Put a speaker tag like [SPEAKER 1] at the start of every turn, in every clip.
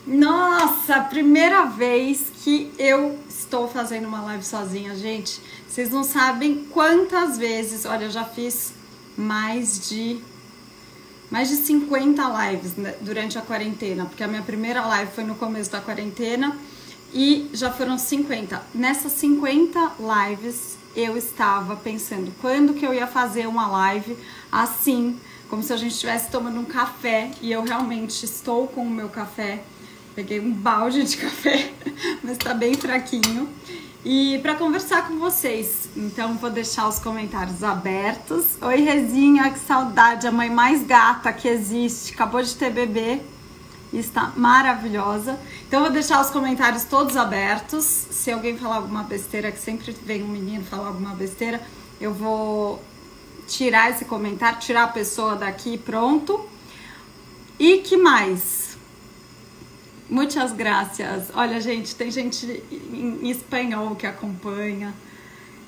[SPEAKER 1] Nossa, primeira vez que eu estou fazendo uma live sozinha, gente. Vocês não sabem quantas vezes, olha, eu já fiz mais de 50 lives, né, durante a quarentena, porque a minha primeira live foi no começo da quarentena e já foram 50. Nessas 50 lives eu estava pensando quando que eu ia fazer uma live assim, como se a gente estivesse tomando um café, e eu realmente estou com o meu café. Peguei um balde de café, mas tá bem fraquinho. E para conversar com vocês, então vou deixar os comentários abertos. Oi, Rezinha, que saudade, a mãe mais gata que existe, acabou de ter bebê e está maravilhosa. Então vou deixar os comentários todos abertos. Se alguém falar alguma besteira, que sempre vem um menino falar alguma besteira, eu vou tirar esse comentário, tirar a pessoa daqui, pronto. E que mais? Muitas graças. Olha, gente, tem gente em espanhol que acompanha.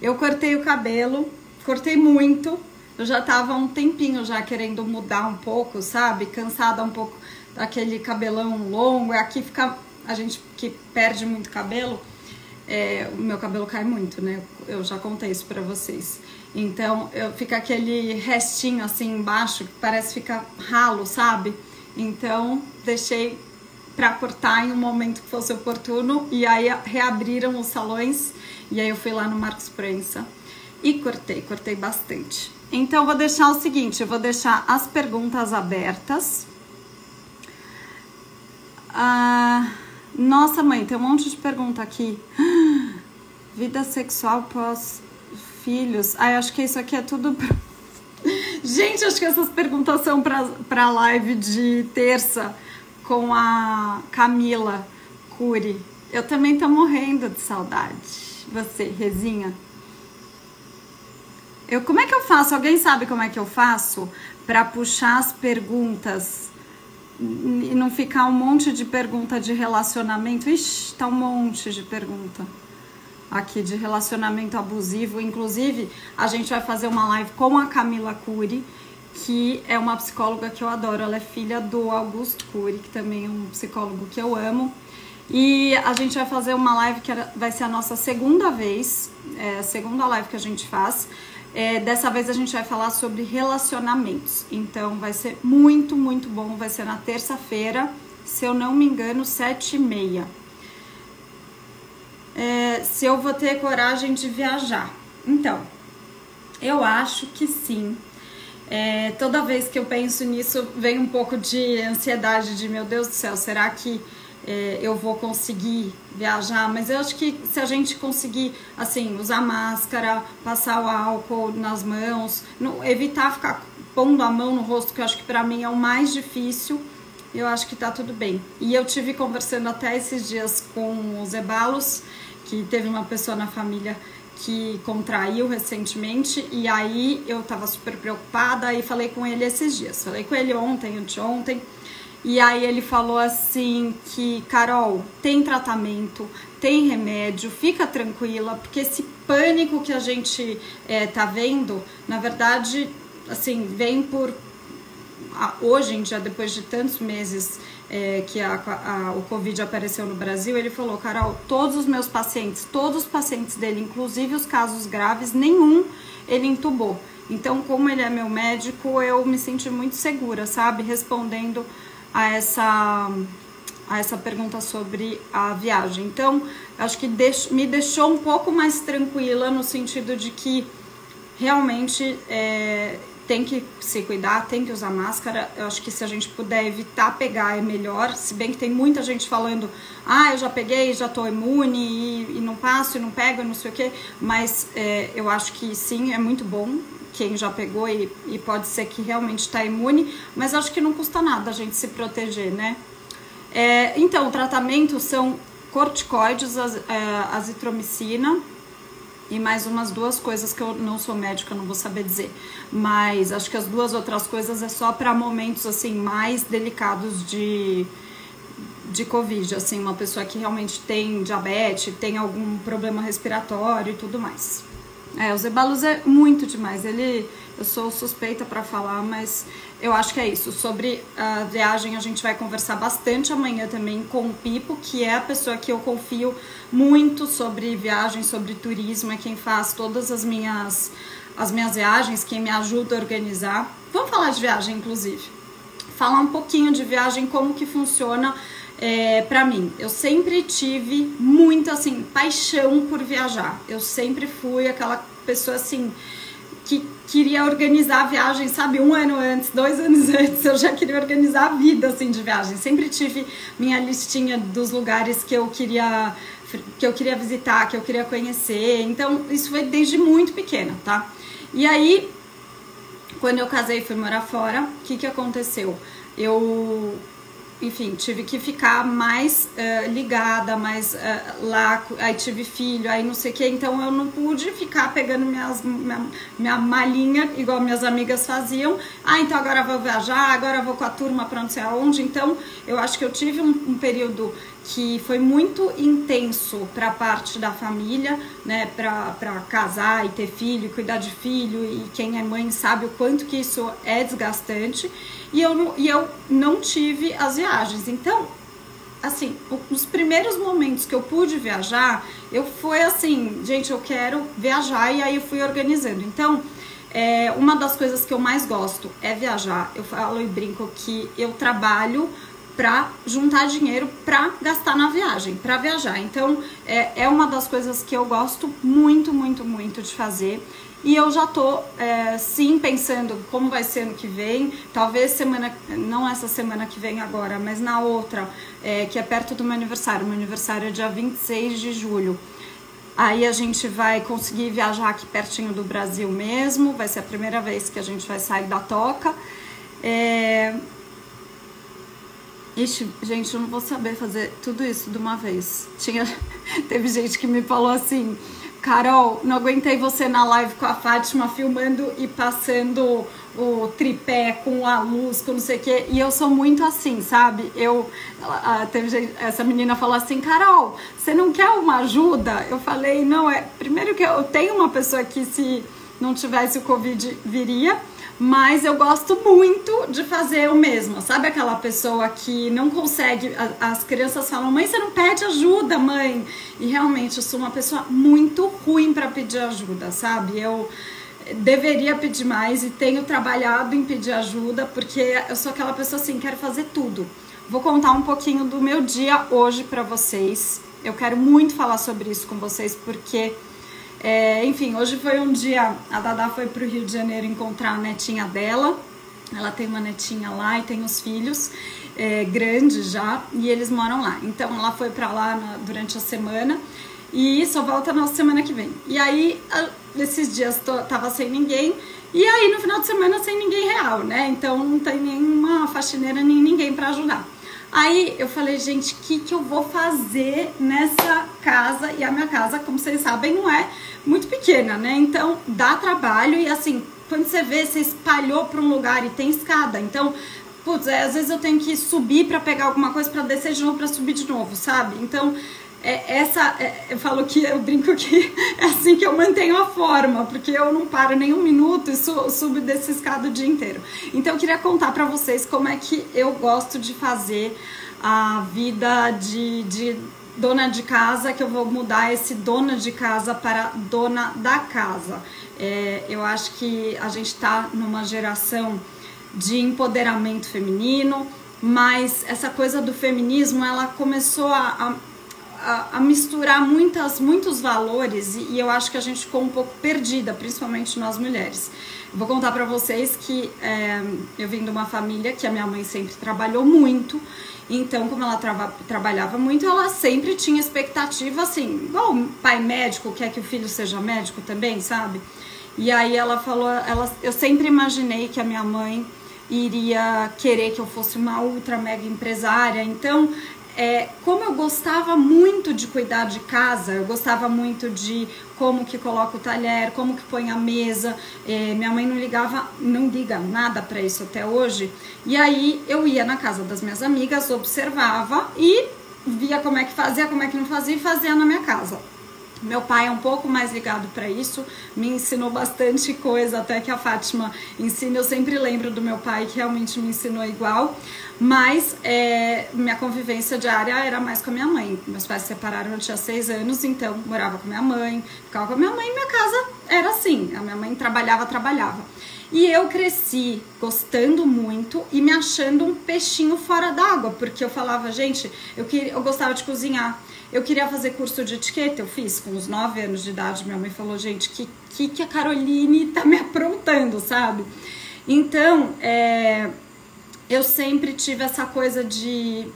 [SPEAKER 1] Eu cortei o cabelo, cortei muito. Eu já tava há um tempinho já querendo mudar um pouco, sabe? Cansada um pouco daquele cabelão longo. Aqui fica, a gente que perde muito cabelo, o meu cabelo cai muito, né? Eu já contei isso pra vocês. Então, fica aquele restinho assim embaixo, que parece ficar ralo, sabe? Então, deixei para cortar em um momento que fosse oportuno, e aí reabriram os salões, e aí eu fui lá no Marcos Prensa e cortei bastante. Então vou deixar o seguinte, eu vou deixar as perguntas abertas. Nossa, mãe, tem um monte de pergunta aqui. Vida sexual pós filhos. Acho que isso aqui é tudo Gente, acho que essas perguntas são para live de terça com a Camila Cury. Eu também tô morrendo de saudade. Você, Rezinha. Como é que eu faço? Alguém sabe como é que eu faço para puxar as perguntas e não ficar um monte de pergunta de relacionamento? Ixi, tá um monte de pergunta aqui de relacionamento abusivo. Inclusive, a gente vai fazer uma live com a Camila Cury, que é uma psicóloga que eu adoro. Ela é filha do Augusto Cury, que também é um psicólogo que eu amo. E a gente vai fazer uma live que vai ser a nossa segunda vez, a segunda live que a gente faz. Dessa vez a gente vai falar sobre relacionamentos. Então vai ser muito, muito bom. Vai ser na terça-feira, se eu não me engano, 7h30. Se eu vou ter coragem de viajar. Então, eu acho que sim. Toda vez que eu penso nisso, vem um pouco de ansiedade de, meu Deus do céu, será que eu vou conseguir viajar? Mas eu acho que se a gente conseguir, assim, usar máscara, passar o álcool nas mãos, evitar ficar pondo a mão no rosto, que eu acho que pra mim é o mais difícil, eu acho que tá tudo bem. E eu tive conversando até esses dias com os Ebalos, que teve uma pessoa na família que contraiu recentemente, e aí eu tava super preocupada e falei com ele esses dias. Falei com ele ontem, anteontem, e aí ele falou assim que, Carol, tem tratamento, tem remédio, fica tranquila, porque esse pânico que a gente tá vendo, na verdade, assim, vem por... Hoje em dia, depois de tantos meses que o Covid apareceu no Brasil, ele falou, Carol, todos os meus pacientes, todos os pacientes dele, inclusive os casos graves, nenhum ele entubou. Então, como ele é meu médico, eu me senti muito segura, sabe? Respondendo a essa pergunta sobre a viagem. Então, acho que me deixou um pouco mais tranquila, no sentido de que realmente tem que se cuidar, tem que usar máscara. Eu acho que se a gente puder evitar pegar é melhor, se bem que tem muita gente falando, eu já peguei, já tô imune e não passo e não pego, não sei o que, mas eu acho que sim, é muito bom quem já pegou e pode ser que realmente tá imune, mas acho que não custa nada a gente se proteger, né? Então, o tratamento são corticoides, azitromicina, e mais umas 2 coisas que eu não sou médica, não vou saber dizer. Mas acho que as 2 outras coisas é só para momentos assim mais delicados de Covid, assim, uma pessoa que realmente tem diabetes, tem algum problema respiratório e tudo mais. Os Ebalos é muito demais. Ele eu sou suspeita para falar, mas eu acho que é isso. Sobre a viagem a gente vai conversar bastante amanhã também com o Pipo, que é a pessoa que eu confio muito sobre viagem, sobre turismo, é quem faz todas as minhas viagens, quem me ajuda a organizar. Vamos falar de viagem, inclusive. Falar um pouquinho de viagem, como que funciona pra mim. Eu sempre tive muito, assim, paixão por viajar. Eu sempre fui aquela pessoa, assim, que queria organizar a viagem, sabe? 1 ano antes, 2 anos antes, eu já queria organizar a vida, assim, de viagem. Sempre tive minha listinha dos lugares que eu queria visitar, que eu queria conhecer. Então, isso foi desde muito pequena, tá? E aí, quando eu casei e fui morar fora, o que aconteceu? Eu, enfim, tive que ficar mais ligada, mais lá, aí tive filho, aí não sei o que, então eu não pude ficar pegando minha malinha, igual minhas amigas faziam. Então agora eu vou viajar, agora eu vou com a turma pra não sei aonde. Então eu acho que eu tive um período que foi muito intenso para a parte da família, né, para casar e ter filho, cuidar de filho, e quem é mãe sabe o quanto que isso é desgastante, e eu não tive as viagens. Então, assim, nos primeiros momentos que eu pude viajar, eu fui assim, gente, eu quero viajar, e aí eu fui organizando. Então, uma das coisas que eu mais gosto é viajar. Eu falo e brinco que eu trabalho para juntar dinheiro para gastar na viagem, para viajar. Então, é uma das coisas que eu gosto muito, muito, muito de fazer. E eu já tô, sim, pensando como vai ser ano que vem. Talvez não essa semana que vem agora, mas na outra, que é perto do meu aniversário. Meu aniversário é dia 26 de julho. Aí a gente vai conseguir viajar aqui pertinho do Brasil mesmo. Vai ser a primeira vez que a gente vai sair da toca. Ixi, gente, eu não vou saber fazer tudo isso de uma vez. Teve gente que me falou assim: Carol, não aguentei você na live com a Fátima filmando e passando o tripé com a luz, com não sei o que. E eu sou muito assim, sabe? Essa menina falou assim: Carol, você não quer uma ajuda? Eu falei: não, primeiro que eu tenho uma pessoa que, se não tivesse o Covid, viria. Mas eu gosto muito de fazer o mesmo. Sabe aquela pessoa que não consegue? As crianças falam: mãe, você não pede ajuda, mãe. E realmente eu sou uma pessoa muito ruim para pedir ajuda, sabe? Eu deveria pedir mais e tenho trabalhado em pedir ajuda, porque eu sou aquela pessoa assim, quero fazer tudo. Vou contar um pouquinho do meu dia hoje para vocês. Eu quero muito falar sobre isso com vocês, porque enfim, hoje foi um dia, a Dada foi pro Rio de Janeiro encontrar a netinha dela. Ela tem uma netinha lá e tem os filhos grandes já, e eles moram lá. Então ela foi pra lá durante a semana e só volta na semana que vem. E aí, esses dias tava sem ninguém, e aí no final de semana sem ninguém real, né? Então não tem nenhuma faxineira nem ninguém pra ajudar. Aí eu falei: gente, o que eu vou fazer nessa casa? E a minha casa, como vocês sabem, não é muito pequena, né? Então dá trabalho, e assim, quando você vê, você espalhou para um lugar e tem escada. Então, putz, às vezes eu tenho que subir para pegar alguma coisa, para descer de novo, para subir de novo, sabe? Então, eu falo que eu brinco que é assim que eu mantenho a forma, porque eu não paro nem um minuto e subo desse escada o dia inteiro. Então eu queria contar pra vocês como é que eu gosto de fazer a vida de dona de casa, que eu vou mudar esse dona de casa para dona da casa. Eu acho que a gente tá numa geração de empoderamento feminino, mas essa coisa do feminismo, ela começou a misturar muitos valores, e eu acho que a gente ficou um pouco perdida, principalmente nós mulheres. Vou contar pra vocês que eu vim de uma família que a minha mãe sempre trabalhou muito. Então, como ela trabalhava muito, ela sempre tinha expectativa, assim, igual o pai médico quer que o filho seja médico também, sabe? E aí ela falou, eu sempre imaginei que a minha mãe iria querer que eu fosse uma ultra mega empresária. Então, como eu gostava muito de cuidar de casa, eu gostava muito de como que coloca o talher, como que põe a mesa, minha mãe não liga nada pra isso até hoje. E aí eu ia na casa das minhas amigas, observava e via como é que fazia, como é que não fazia, e fazia na minha casa. Meu pai é um pouco mais ligado para isso, me ensinou bastante coisa, até que a Fátima ensina. Eu sempre lembro do meu pai, que realmente me ensinou igual, mas minha convivência diária era mais com a minha mãe. Meus pais se separaram, eu tinha 6 anos, então morava com minha mãe, ficava com a minha mãe, minha casa era assim, a minha mãe trabalhava. E eu cresci gostando muito e me achando um peixinho fora d'água, porque eu falava, gente, eu gostava de cozinhar. Eu queria fazer curso de etiqueta, eu fiz com uns 9 anos de idade. Minha mãe falou, gente, que a Caroline tá me aprontando, sabe? Então, eu sempre tive essa coisa de,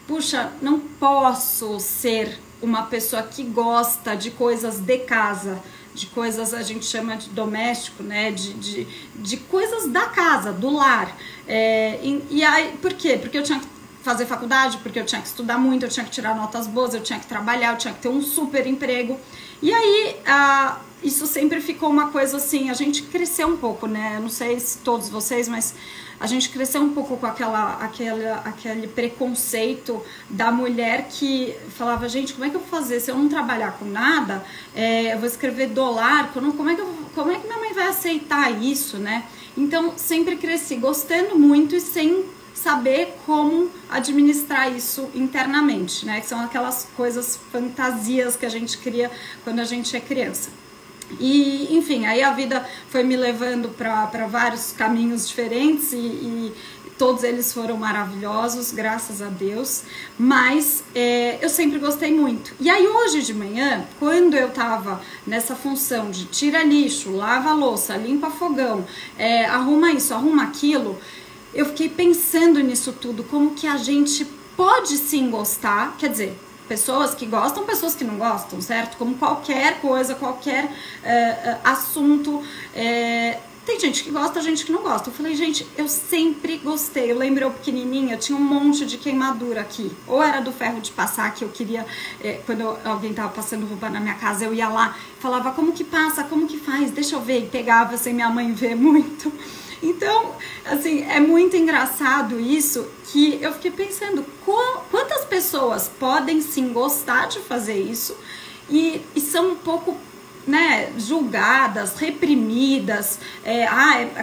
[SPEAKER 1] puxa, não posso ser uma pessoa que gosta de coisas de casa, de coisas a gente chama de doméstico, né? De coisas da casa, do lar. E aí, por quê? Porque eu tinha que fazer faculdade, porque eu tinha que estudar muito, eu tinha que tirar notas boas, eu tinha que trabalhar, eu tinha que ter um super emprego. E aí, isso sempre ficou uma coisa assim, a gente cresceu um pouco, né? Eu não sei se todos vocês, mas a gente cresceu um pouco com aquele preconceito da mulher que falava, gente, como é que eu vou fazer? Se eu não trabalhar com nada, eu vou escrever dólar, como é que minha mãe vai aceitar isso, né? Então, sempre cresci gostando muito e sem saber como administrar isso internamente, né? Que são aquelas coisas, fantasias que a gente cria quando a gente é criança. E, enfim, aí a vida foi me levando para vários caminhos diferentes e todos eles foram maravilhosos, graças a Deus, mas eu sempre gostei muito. E aí hoje de manhã, quando eu tava nessa função de tira lixo, lava louça, limpa fogão, arruma isso, arruma aquilo, eu fiquei pensando nisso tudo, como que a gente pode sim gostar, quer dizer, pessoas que gostam, pessoas que não gostam, certo? Como qualquer coisa, qualquer assunto, tem gente que gosta, gente que não gosta. Eu falei, gente, eu sempre gostei. Eu lembro eu pequenininha, tinha um monte de queimadura aqui. Ou era do ferro de passar, que eu queria, quando alguém tava passando roupa na minha casa, eu ia lá, falava, como que passa, como que faz? Deixa eu ver. E pegava sem minha mãe ver muito. Então, assim, é muito engraçado isso, que eu fiquei pensando, quantas pessoas podem sim gostar de fazer isso e são um pouco, né, julgadas, reprimidas, é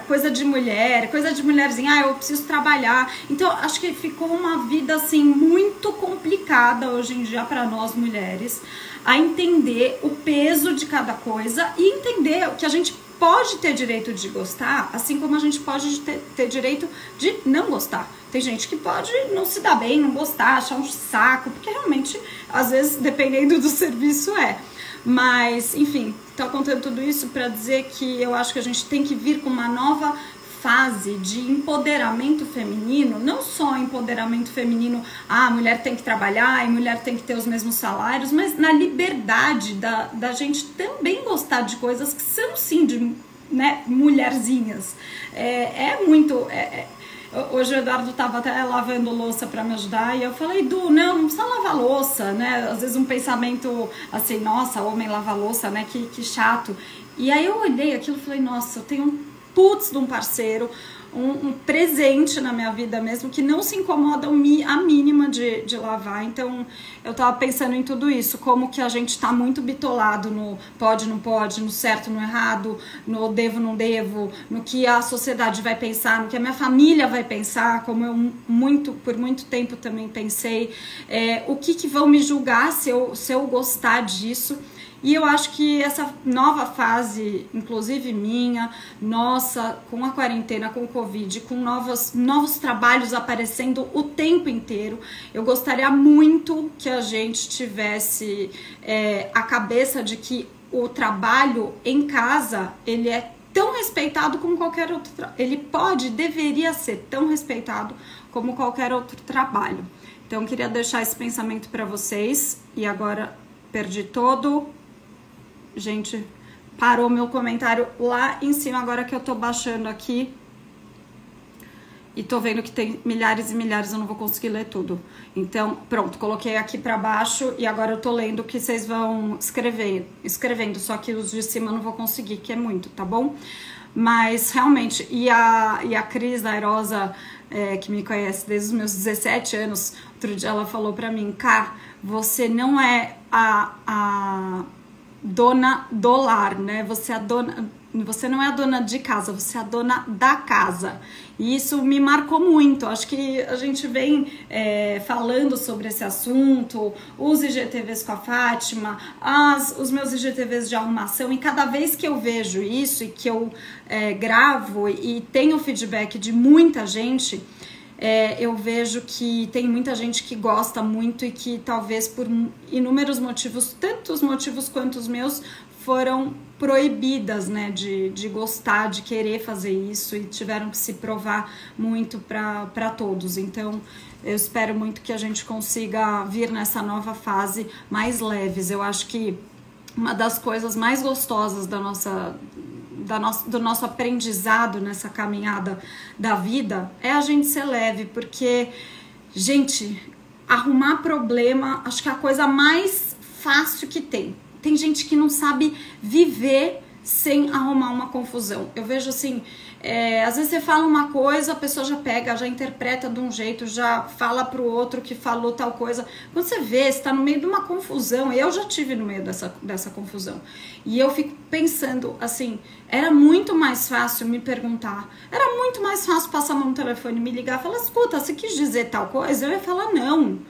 [SPEAKER 1] coisa de mulher, coisa de mulherzinha, eu preciso trabalhar. Então, acho que ficou uma vida, assim, muito complicada hoje em dia para nós mulheres, a entender o peso de cada coisa e entender que a gente pode ter direito de gostar, assim como a gente pode ter direito de não gostar. Tem gente que pode não se dar bem, não gostar, achar um saco, porque realmente, às vezes, dependendo do serviço, Mas, enfim, tô contando tudo isso para dizer que eu acho que a gente tem que vir com uma nova fase de empoderamento feminino, não só empoderamento feminino, a mulher tem que trabalhar e mulher tem que ter os mesmos salários, mas na liberdade da gente também gostar de coisas que são sim de, né, mulherzinhas. Hoje o Eduardo estava até lavando louça para me ajudar e eu falei, Edu, não precisa lavar louça, né? Às vezes um pensamento assim, nossa, homem lava louça, né? Que chato. E aí eu olhei aquilo e falei, nossa, eu tenho um putz de um parceiro, um presente na minha vida mesmo, que não se incomoda a mínima de lavar. Então eu tava pensando em tudo isso, como que a gente tá muito bitolado no pode, não pode, no certo, no errado, no devo, não devo, no que a sociedade vai pensar, no que a minha família vai pensar, como eu por muito tempo também pensei, o que vão me julgar se eu gostar disso. E eu acho que essa nova fase, inclusive minha, nossa, com a quarentena, com o Covid, com novos trabalhos aparecendo o tempo inteiro, eu gostaria muito que a gente tivesse a cabeça de que o trabalho em casa, ele é tão respeitado como qualquer outro, deveria ser tão respeitado como qualquer outro trabalho. Então, eu queria deixar esse pensamento para vocês, e agora perdi todo. Gente, parou meu comentário lá em cima, agora que eu tô baixando aqui. E tô vendo que tem milhares e milhares, eu não vou conseguir ler tudo. Então, pronto, coloquei aqui pra baixo e agora eu tô lendo o que vocês vão escrevendo. Só que os de cima eu não vou conseguir, que é muito, tá bom? Mas, realmente, e a Cris, a Erosa, que me conhece desde os meus 17 anos, outro dia ela falou pra mim, Cá, você não é dona do lar, né? Você não é a dona de casa, você é a dona da casa. E isso me marcou muito. Acho que a gente vem falando sobre esse assunto, os IGTVs com a Fátima, os meus IGTVs de arrumação, e cada vez que eu vejo isso e que eu gravo e tenho feedback de muita gente, eu vejo que tem muita gente que gosta muito e que talvez por inúmeros motivos, tantos motivos quanto os meus, foram proibidas, né, de gostar, de querer fazer isso, e tiveram que se provar muito para todos. Então eu espero muito que a gente consiga vir nessa nova fase mais leves. Eu acho que uma das coisas mais gostosas do nosso aprendizado nessa caminhada da vida é a gente ser leve, porque, gente, arrumar problema acho que é a coisa mais fácil que tem. Tem gente que não sabe viver sem arrumar uma confusão. Eu vejo assim, às vezes você fala uma coisa, a pessoa já pega, já interpreta de um jeito, já fala pro outro que falou tal coisa. Quando você vê, você tá no meio de uma confusão. Eu já tive no meio dessa confusão. E eu fico pensando assim, era muito mais fácil me perguntar, era muito mais fácil passar a mão no telefone, me ligar e falar, escuta, você quis dizer tal coisa? Eu ia falar não.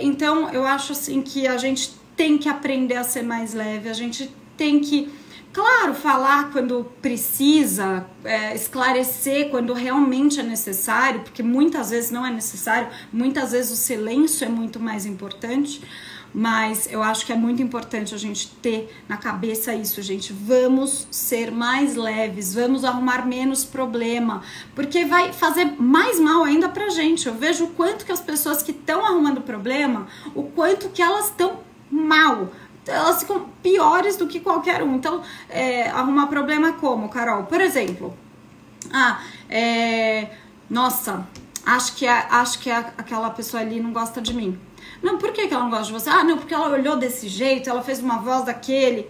[SPEAKER 1] Então eu acho assim que a gente tem que aprender a ser mais leve, a gente tem que, claro, falar quando precisa, esclarecer quando realmente é necessário, porque muitas vezes não é necessário, muitas vezes o silêncio é muito mais importante, mas eu acho que é muito importante a gente ter na cabeça isso, gente. Vamos ser mais leves, vamos arrumar menos problema, porque vai fazer mais mal ainda pra gente. Eu vejo o quanto que as pessoas que estão arrumando problema, o quanto que elas estão mal, elas ficam piores do que qualquer um. Então, arrumar problema como, Carol? Por exemplo, nossa, acho que aquela pessoa ali não gosta de mim. Não, por que ela não gosta de você? Não, porque ela olhou desse jeito, ela fez uma voz daquele.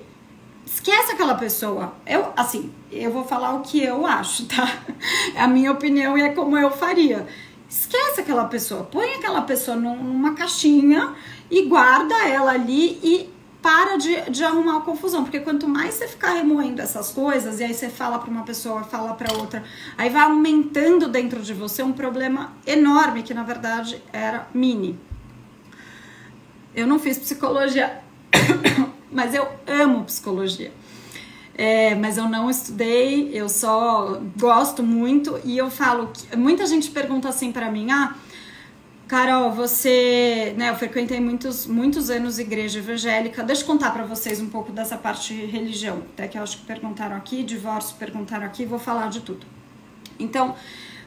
[SPEAKER 1] Esquece aquela pessoa. Eu vou falar o que eu acho, tá? É a minha opinião e é como eu faria. Esquece aquela pessoa, põe aquela pessoa numa caixinha e guarda ela ali e para de arrumar a confusão, porque quanto mais você ficar remoendo essas coisas, e aí você fala para uma pessoa, fala para outra, aí vai aumentando dentro de você um problema enorme, que na verdade era mini. Eu não fiz psicologia, mas eu amo psicologia. Mas eu não estudei, eu só gosto muito, e eu falo que muita gente pergunta assim pra mim, Carol, você, né, eu frequentei muitos anos igreja evangélica. Deixa eu contar pra vocês um pouco dessa parte de religião, até que eu acho que perguntaram aqui, divórcio perguntaram aqui, vou falar de tudo. Então,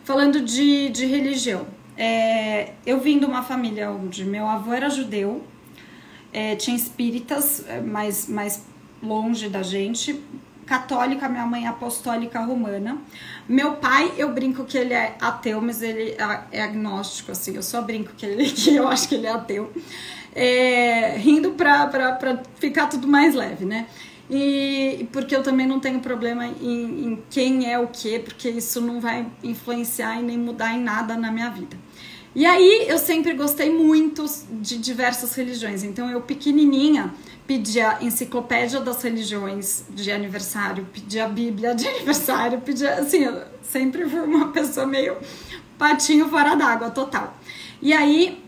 [SPEAKER 1] falando de religião, eu vim de uma família onde meu avô era judeu, tinha espíritas mais longe da gente, católica, minha mãe é apostólica romana. Meu pai, eu brinco que ele é ateu, mas ele é agnóstico, assim, eu só brinco que eu acho que ele é ateu, rindo pra ficar tudo mais leve, né? E porque eu também não tenho problema em quem é o que, porque isso não vai influenciar e nem mudar em nada na minha vida. E aí eu sempre gostei muito de diversas religiões, então eu pequenininha pedia enciclopédia das religiões de aniversário, pedia a Bíblia de aniversário, pedia, assim, eu sempre fui uma pessoa meio patinho fora d'água, total. E aí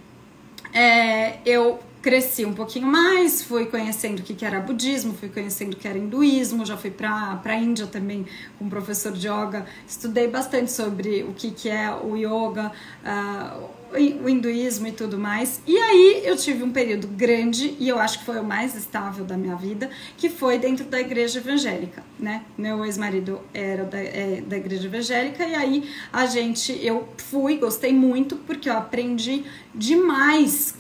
[SPEAKER 1] eu cresci um pouquinho mais, fui conhecendo o que era budismo, fui conhecendo o que era hinduísmo, já fui pra Índia também com um professor de yoga, estudei bastante sobre o que é o yoga, o hinduísmo e tudo mais. E aí eu tive um período grande, e eu acho que foi o mais estável da minha vida, que foi dentro da igreja evangélica, né? Meu ex-marido era da igreja evangélica, e aí eu gostei muito, porque eu aprendi demais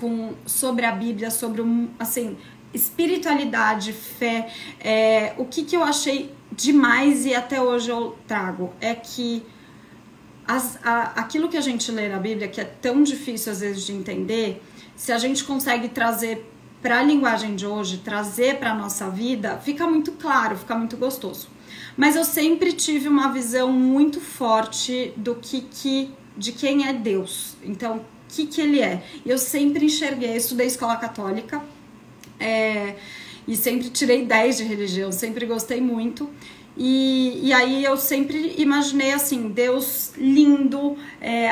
[SPEAKER 1] sobre a Bíblia, sobre, assim, espiritualidade, fé. O que eu achei demais e até hoje eu trago é que aquilo que a gente lê na Bíblia, que é tão difícil às vezes de entender, se a gente consegue trazer para a linguagem de hoje, trazer para a nossa vida, fica muito claro, fica muito gostoso. Mas eu sempre tive uma visão muito forte de quem é Deus. Então, o que ele é? Eu sempre enxerguei, estudei escola católica, e sempre tirei 10 de religião, sempre gostei muito. E aí eu sempre imaginei assim, Deus lindo,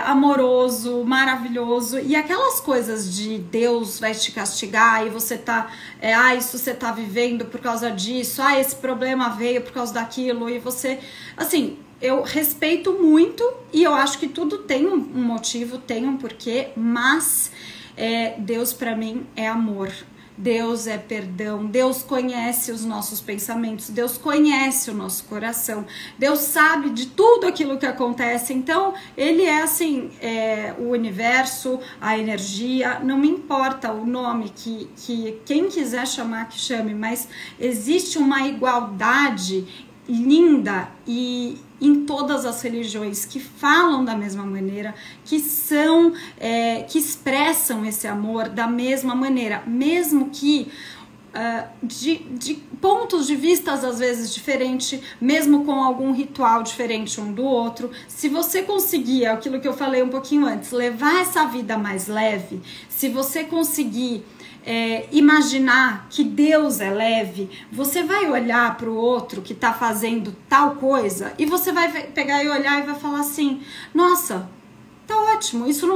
[SPEAKER 1] amoroso, maravilhoso, e aquelas coisas de Deus vai te castigar e você tá, isso você tá vivendo por causa disso, esse problema veio por causa daquilo, e você, assim, eu respeito muito e eu acho que tudo tem um motivo, tem um porquê, mas Deus pra mim é amor. Deus é perdão, Deus conhece os nossos pensamentos, Deus conhece o nosso coração, Deus sabe de tudo aquilo que acontece, então Ele é assim, o universo, a energia, não me importa o nome que quem quiser chamar que chame, mas existe uma igualdade linda e em todas as religiões que falam da mesma maneira, que são, que expressam esse amor da mesma maneira, mesmo que de pontos de vista às vezes diferentes, mesmo com algum ritual diferente um do outro. Se você conseguir, aquilo que eu falei um pouquinho antes, levar essa vida mais leve, se você conseguir imaginar que Deus é leve, você vai olhar para o outro que está fazendo tal coisa e você vai pegar e olhar e vai falar assim, nossa, tá ótimo, isso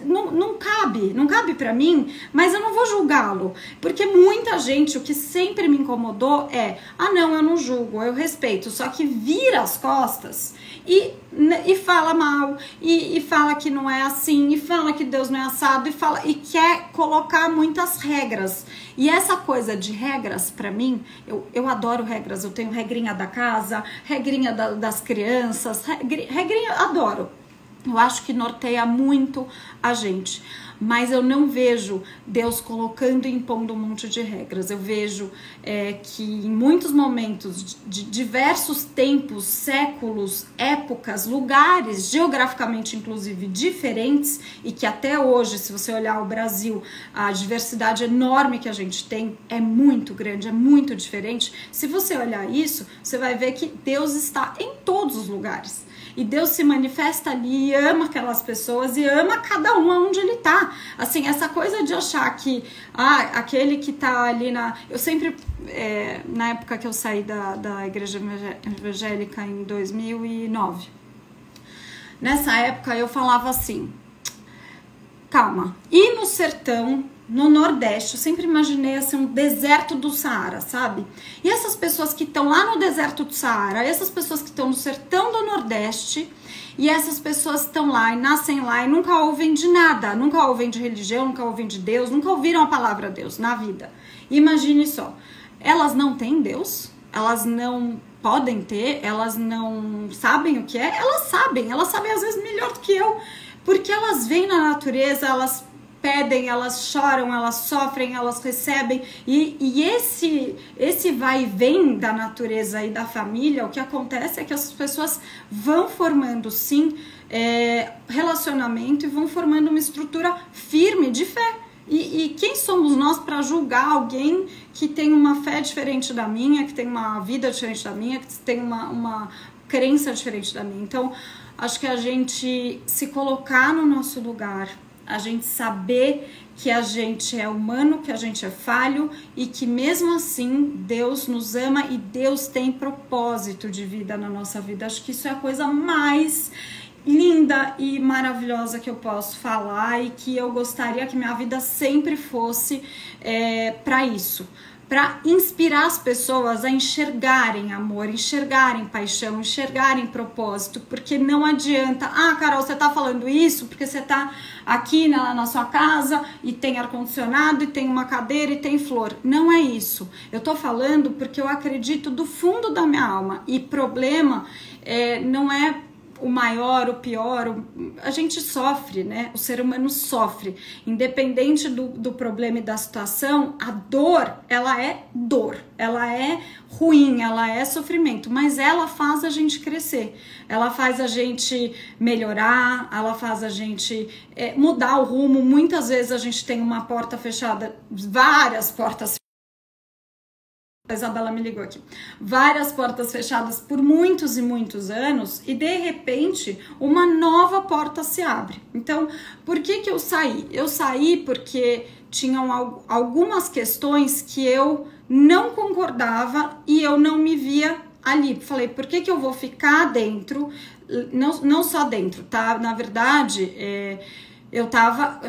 [SPEAKER 1] não cabe para mim, mas eu não vou julgá-lo, porque muita gente, o que sempre me incomodou não, eu não julgo, eu respeito, só que vira as costas e fala mal, e fala que não é assim, e fala que Deus não é assado, e quer colocar muitas regras. E essa coisa de regras, pra mim, eu adoro regras. Eu tenho regrinha da casa, regrinha das crianças, regrinha, adoro. Eu acho que norteia muito a gente, mas eu não vejo Deus colocando e impondo um monte de regras. Eu vejo que em muitos momentos, de diversos tempos, séculos, épocas, lugares, geograficamente inclusive diferentes, e que até hoje, se você olhar o Brasil, a diversidade enorme que a gente tem é muito grande, é muito diferente. Se você olhar isso, você vai ver que Deus está em todos os lugares. E Deus se manifesta ali e ama aquelas pessoas e ama cada um onde ele tá. Assim, essa coisa de achar que aquele que tá ali eu sempre, na época que eu saí da igreja evangélica em 2009, nessa época eu falava assim, calma, e no sertão, no Nordeste, eu sempre imaginei assim um deserto do Saara, sabe? E essas pessoas que estão lá no deserto do Saara, essas pessoas que estão no sertão do Nordeste, e essas pessoas estão lá e nascem lá e nunca ouvem de nada, nunca ouvem de religião, nunca ouvem de Deus, nunca ouviram a palavra Deus na vida. Imagine só, elas não têm Deus, elas não podem ter, elas não sabem o que é, elas sabem às vezes melhor do que eu, porque elas veem na natureza, elas pedem, elas choram, elas sofrem, elas recebem, e esse vai e vem da natureza e da família, o que acontece é que as pessoas vão formando sim relacionamento e vão formando uma estrutura firme de fé. E quem somos nós para julgar alguém que tem uma fé diferente da minha, que tem uma vida diferente da minha, que tem uma crença diferente da minha? Então, acho que a gente se colocar no nosso lugar, a gente saber que a gente é humano, que a gente é falho e que mesmo assim Deus nos ama e Deus tem propósito de vida na nossa vida. Acho que isso é a coisa mais linda e maravilhosa que eu posso falar e que eu gostaria que minha vida sempre fosse para isso. Para inspirar as pessoas a enxergarem amor, enxergarem paixão, enxergarem propósito, porque não adianta, Carol, você tá falando isso porque você tá aqui na sua casa e tem ar-condicionado e tem uma cadeira e tem flor. Não é isso. Eu tô falando porque eu acredito do fundo da minha alma, e problema não é o maior, o pior, a gente sofre, né? O ser humano sofre. Independente do problema e da situação, a dor, ela é ruim, ela é sofrimento, mas ela faz a gente crescer, ela faz a gente melhorar, ela faz a gente mudar o rumo. Muitas vezes a gente tem uma porta fechada, várias portas. A Isabela me ligou aqui. Várias portas fechadas por muitos e muitos anos e de repente uma nova porta se abre. Então, por que eu saí? Eu saí porque tinham algumas questões que eu não concordava e eu não me via ali. Falei, por que eu vou ficar dentro? Não só dentro, tá? Na verdade, eu tava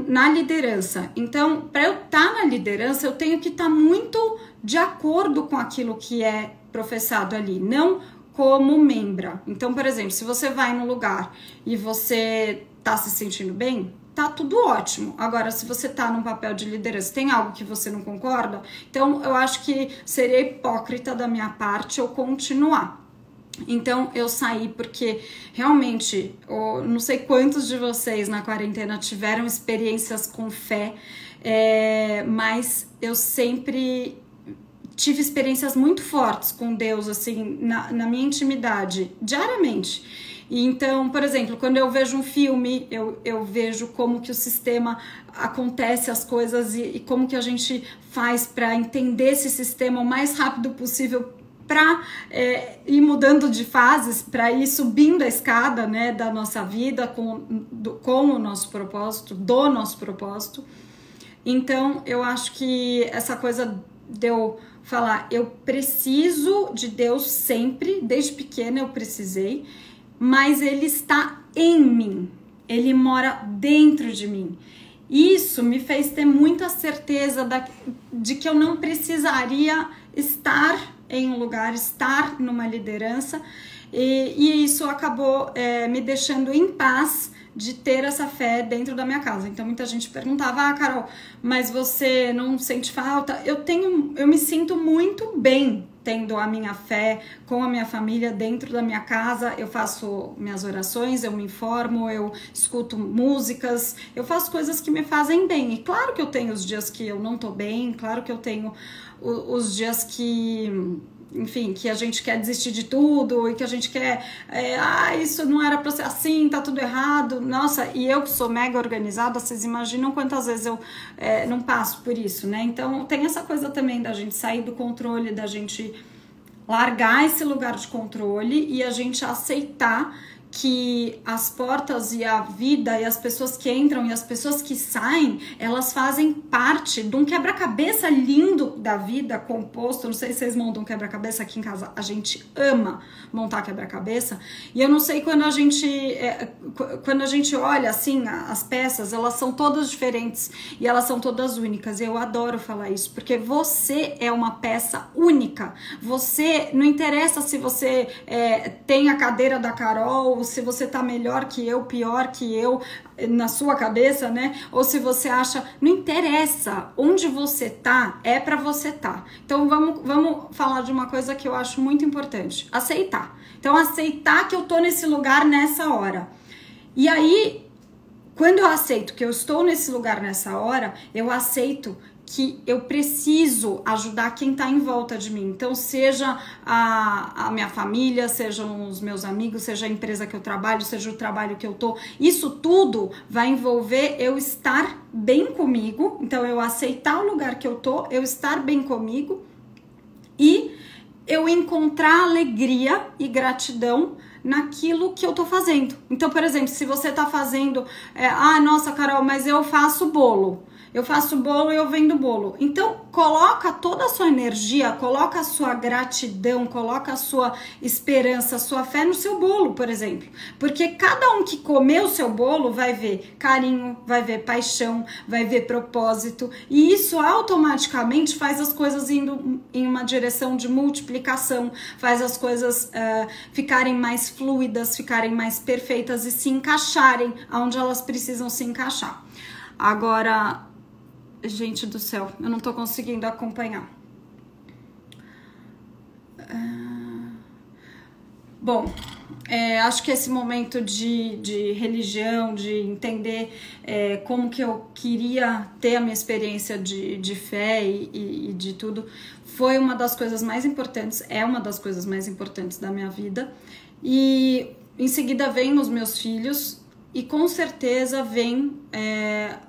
[SPEAKER 1] na liderança. Então, para eu estar na liderança, eu tenho que estar muito de acordo com aquilo que é professado ali, não como membra. Então, por exemplo, se você vai num lugar e você tá se sentindo bem, tá tudo ótimo. Agora, se você tá num papel de liderança, tem algo que você não concorda, então eu acho que seria hipócrita da minha parte eu continuar. Então eu saí porque realmente, não sei quantos de vocês na quarentena tiveram experiências com fé, mas eu sempre tive experiências muito fortes com Deus, assim, na minha intimidade, diariamente. E então, por exemplo, quando eu vejo um filme, eu vejo como que o sistema acontece as coisas e como que a gente faz para entender esse sistema o mais rápido possível, para ir mudando de fases, para ir subindo a escada, né, da nossa vida com o nosso propósito, do nosso propósito. Então, eu acho que essa coisa de eu falar, eu preciso de Deus sempre, desde pequena eu precisei, mas Ele está em mim, Ele mora dentro de mim. Isso me fez ter muita certeza de que eu não precisaria estar em um lugar, estar numa liderança, e isso acabou me deixando em paz de ter essa fé dentro da minha casa. Então muita gente perguntava, Carol, mas você não sente falta? Eu me sinto muito bem tendo a minha fé com a minha família dentro da minha casa. Eu faço minhas orações, eu me informo, eu escuto músicas, eu faço coisas que me fazem bem. E claro que eu tenho os dias que eu não tô bem, claro que eu tenho os dias que, enfim, que a gente quer desistir de tudo e que a gente quer, isso não era pra ser assim, tá tudo errado. Nossa, e eu que sou mega organizada, vocês imaginam quantas vezes eu não passo por isso, né? Então tem essa coisa também da gente sair do controle, da gente largar esse lugar de controle e a gente aceitar que as portas e a vida e as pessoas que entram e as pessoas que saem, elas fazem parte de um quebra-cabeça lindo da vida, composto. Não sei se vocês montam quebra-cabeça aqui em casa, a gente ama montar quebra-cabeça, e eu não sei quando a gente olha assim, as peças, elas são todas diferentes e elas são todas únicas. Eu adoro falar isso, porque você é uma peça única. Você, não interessa se você tem a cadeira da Carol, se você tá melhor que eu, pior que eu, na sua cabeça, né? Ou se você acha, não interessa, onde você tá, é pra você tá. Então vamos falar de uma coisa que eu acho muito importante, aceitar. Então aceitar que eu tô nesse lugar nessa hora. E aí, quando eu aceito que eu estou nesse lugar nessa hora, eu aceito que eu preciso ajudar quem está em volta de mim. Então, seja a minha família, sejam os meus amigos, seja a empresa que eu trabalho, seja o trabalho que eu tô. Isso tudo vai envolver eu estar bem comigo. Então, eu aceitar o lugar que eu tô, eu estar bem comigo e eu encontrar alegria e gratidão naquilo que eu tô fazendo. Então, por exemplo, se você tá fazendo, nossa, Carol, mas eu faço bolo. Eu faço bolo e eu vendo bolo. Então, coloca toda a sua energia, coloca a sua gratidão, coloca a sua esperança, a sua fé no seu bolo, por exemplo. Porque cada um que comer o seu bolo vai ver carinho, vai ver paixão, vai ver propósito. E isso automaticamente faz as coisas indo em uma direção de multiplicação, faz as coisas ficarem mais fluidas, ficarem mais perfeitas e se encaixarem onde elas precisam se encaixar. Agora, gente do céu, eu não tô conseguindo acompanhar. Bom, acho que esse momento de religião, de entender como que eu queria ter a minha experiência de fé e de tudo, foi uma das coisas mais importantes, é uma das coisas mais importantes da minha vida. E em seguida vem os meus filhos e com certeza vem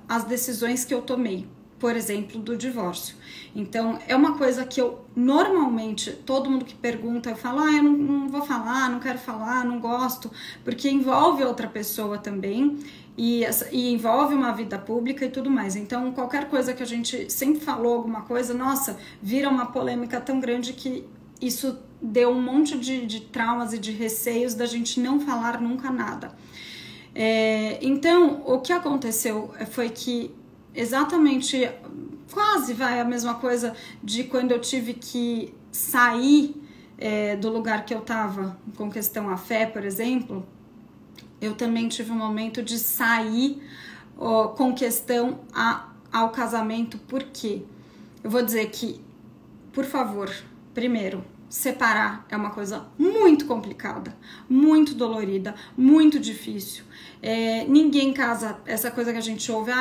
[SPEAKER 1] as decisões que eu tomei. Por exemplo, do divórcio. Então, é uma coisa que eu normalmente, todo mundo que pergunta, eu falo, eu não vou falar, não quero falar, não gosto, porque envolve outra pessoa também. e envolve uma vida pública e tudo mais. Então, qualquer coisa que a gente sempre falou, alguma coisa, nossa, vira uma polêmica tão grande que isso deu um monte de traumas e de receios da gente não falar nunca nada. Então, o que aconteceu foi que exatamente, quase vai a mesma coisa de quando eu tive que sair do lugar que eu tava com questão à fé, por exemplo. Eu também tive um momento de sair com questão ao casamento, porque eu vou dizer que, por favor, primeiro, separar é uma coisa muito complicada, muito dolorida, muito difícil. Ninguém casa, essa coisa que a gente ouve,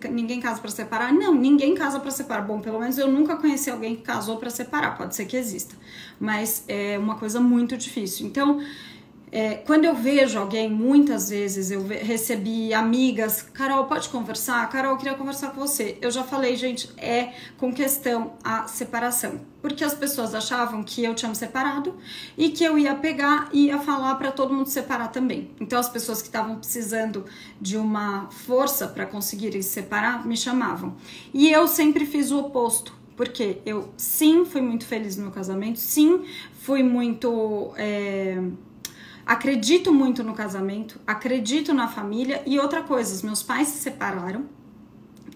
[SPEAKER 1] ninguém casa para separar. Não, ninguém casa para separar. Bom, pelo menos eu nunca conheci alguém que casou para separar, pode ser que exista, mas é uma coisa muito difícil. Então, quando eu vejo alguém, muitas vezes eu recebi amigas, Carol, pode conversar? Carol, eu queria conversar com você. Eu já falei, gente, com questão a separação, porque as pessoas achavam que eu tinha me separado e que eu ia pegar e ia falar para todo mundo separar também. Então as pessoas que estavam precisando de uma força para conseguirem se separar me chamavam. E eu sempre fiz o oposto, porque eu sim fui muito feliz no meu casamento, sim fui muito... acredito muito no casamento, acredito na família. E outra coisa, os meus pais se separaram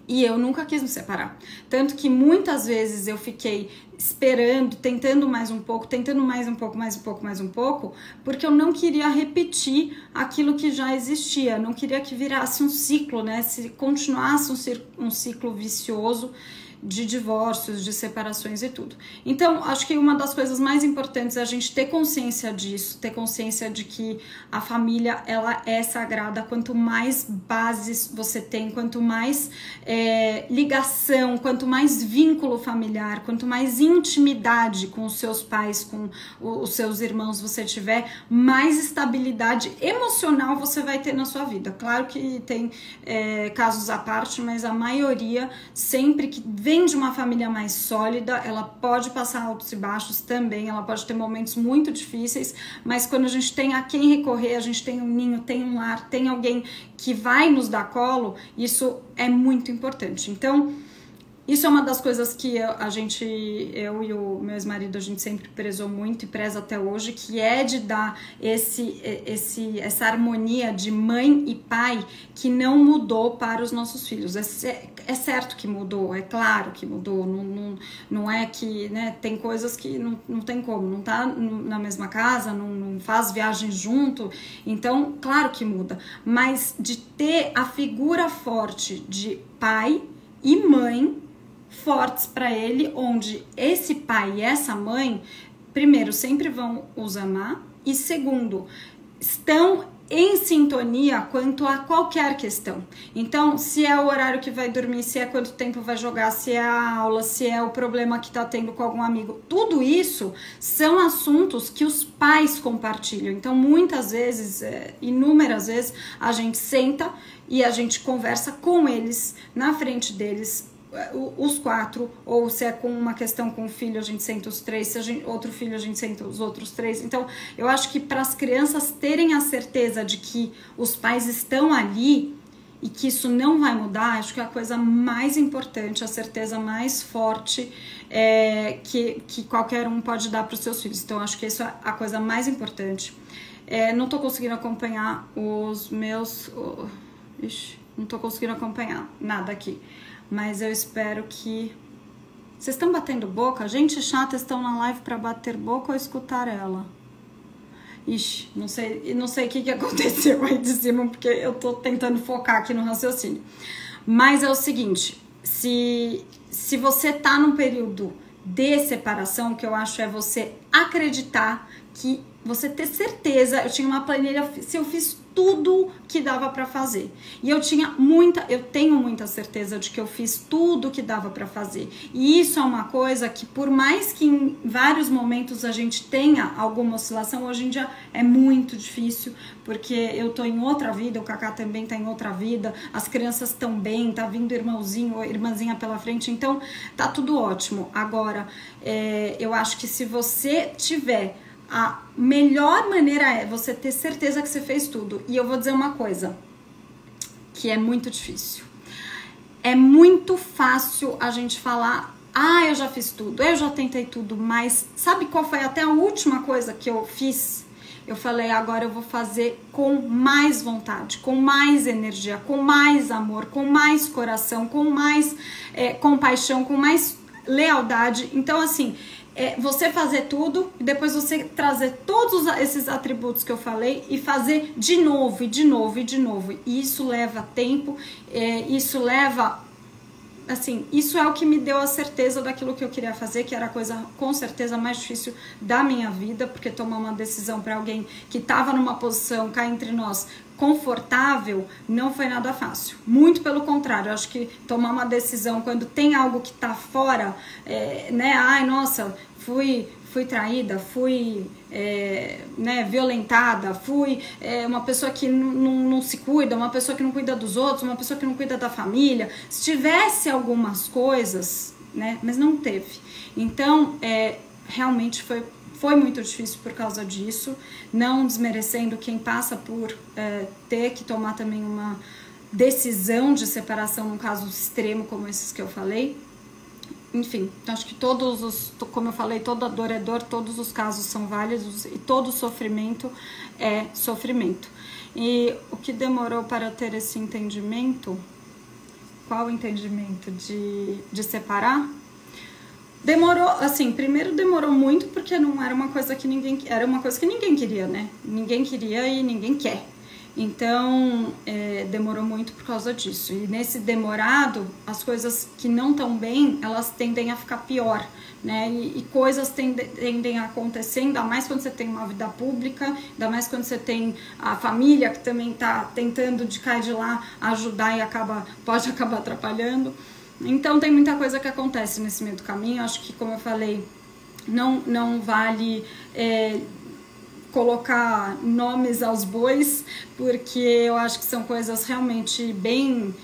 [SPEAKER 1] e eu nunca quis me separar. Tanto que muitas vezes eu fiquei esperando, tentando mais um pouco, tentando mais um pouco, mais um pouco, mais um pouco, porque eu não queria repetir aquilo que já existia, não queria que virasse um ciclo, né? Se continuasse um ciclo vicioso de divórcios, de separações e tudo. Então, acho que uma das coisas mais importantes é a gente ter consciência disso, ter consciência de que a família, ela é sagrada. Quanto mais bases você tem, quanto mais ligação, quanto mais vínculo familiar, quanto mais intimidade com os seus pais, com os seus irmãos você tiver, mais estabilidade emocional você vai ter na sua vida. Claro que tem casos à parte, mas a maioria, sempre que vem de uma família mais sólida, ela pode passar altos e baixos também, ela pode ter momentos muito difíceis, mas quando a gente tem a quem recorrer, a gente tem um ninho, tem um lar, tem alguém que vai nos dar colo, isso é muito importante. Então, isso é uma das coisas que eu e o meu ex-marido, a gente sempre prezou muito e preza até hoje, que é de dar essa harmonia de mãe e pai que não mudou para os nossos filhos. É certo que mudou, é claro que mudou, não é que, né, tem coisas que não tem como, não tá na mesma casa, não faz viagem junto, então, claro que muda, mas de ter a figura forte de pai e mãe fortes para ele, onde esse pai e essa mãe, primeiro, sempre vão os amar, e segundo, estão em sintonia quanto a qualquer questão. Então, se é o horário que vai dormir, se é quanto tempo vai jogar, se é a aula, se é o problema que tá tendo com algum amigo, tudo isso são assuntos que os pais compartilham. Então, muitas vezes, inúmeras vezes, a gente senta e a gente conversa com eles, na frente deles, os quatro, ou se é com uma questão com o filho, a gente senta os três, se outro filho, a gente senta os outros três. Então, eu acho que para as crianças terem a certeza de que os pais estão ali e que isso não vai mudar, acho que é a coisa mais importante, a certeza mais forte que qualquer um pode dar para os seus filhos. Então, acho que isso é a coisa mais importante. Não tô conseguindo acompanhar os meus... não tô conseguindo acompanhar nada aqui. Mas eu espero que... Vocês estão batendo boca? Gente chata, estão na live para bater boca ou escutar ela? Ixi, não sei o que aconteceu aí de cima, porque eu tô tentando focar aqui no raciocínio. Mas é o seguinte, se você tá num período de separação, o que eu acho é você acreditar que... Você ter certeza, eu tinha uma planilha, se eu fiz tudo que dava pra fazer. E eu tenho muita certeza de que eu fiz tudo que dava pra fazer. E isso é uma coisa que, por mais que em vários momentos a gente tenha alguma oscilação, hoje em dia é muito difícil, porque eu tô em outra vida, o Cacá também tá em outra vida, as crianças estão bem, tá vindo irmãozinho ou irmãzinha pela frente, então tá tudo ótimo. Agora, eu acho que se você tiver... A melhor maneira é você ter certeza que você fez tudo. E eu vou dizer uma coisa. que é muito difícil. É muito fácil a gente falar, eu já fiz tudo, eu já tentei tudo, mas sabe qual foi até a última coisa que eu fiz? Eu falei, agora eu vou fazer com mais vontade, com mais energia, com mais amor, com mais coração, com mais compaixão, com mais lealdade. Então, assim, você fazer tudo e depois você trazer todos esses atributos que eu falei e fazer de novo, e de novo, e de novo. E isso leva tempo, isso leva... Assim, isso é o que me deu a certeza daquilo que eu queria fazer, que era a coisa com certeza mais difícil da minha vida, porque tomar uma decisão para alguém que estava numa posição, cá entre nós, confortável, não foi nada fácil. Muito pelo contrário, eu acho que tomar uma decisão quando tem algo que está fora, né? Ai, nossa, fui traída, fui violentada, fui uma pessoa que não se cuida, uma pessoa que não cuida dos outros, uma pessoa que não cuida da família. Se tivesse algumas coisas, né, mas não teve. Então, realmente foi muito difícil por causa disso, não desmerecendo quem passa por ter que tomar também uma decisão de separação num caso extremo como esses que eu falei. Enfim, acho que como eu falei, toda dor é dor, todos os casos são válidos e todo sofrimento é sofrimento. E o que demorou para ter esse entendimento, qual entendimento? De separar? Demorou, assim, primeiro demorou muito porque não era uma coisa que era uma coisa que ninguém queria, né? Ninguém queria e ninguém quer. Então, demorou muito por causa disso. E nesse demorado, as coisas que não estão bem, elas tendem a ficar pior, né? E coisas tendem a acontecer, ainda mais quando você tem uma vida pública, ainda mais quando você tem a família que também está tentando de cá e de lá ajudar e pode acabar atrapalhando. Então, tem muita coisa que acontece nesse meio do caminho. Acho que, como eu falei, não vale... colocar nomes aos bois, porque eu acho que são coisas realmente bem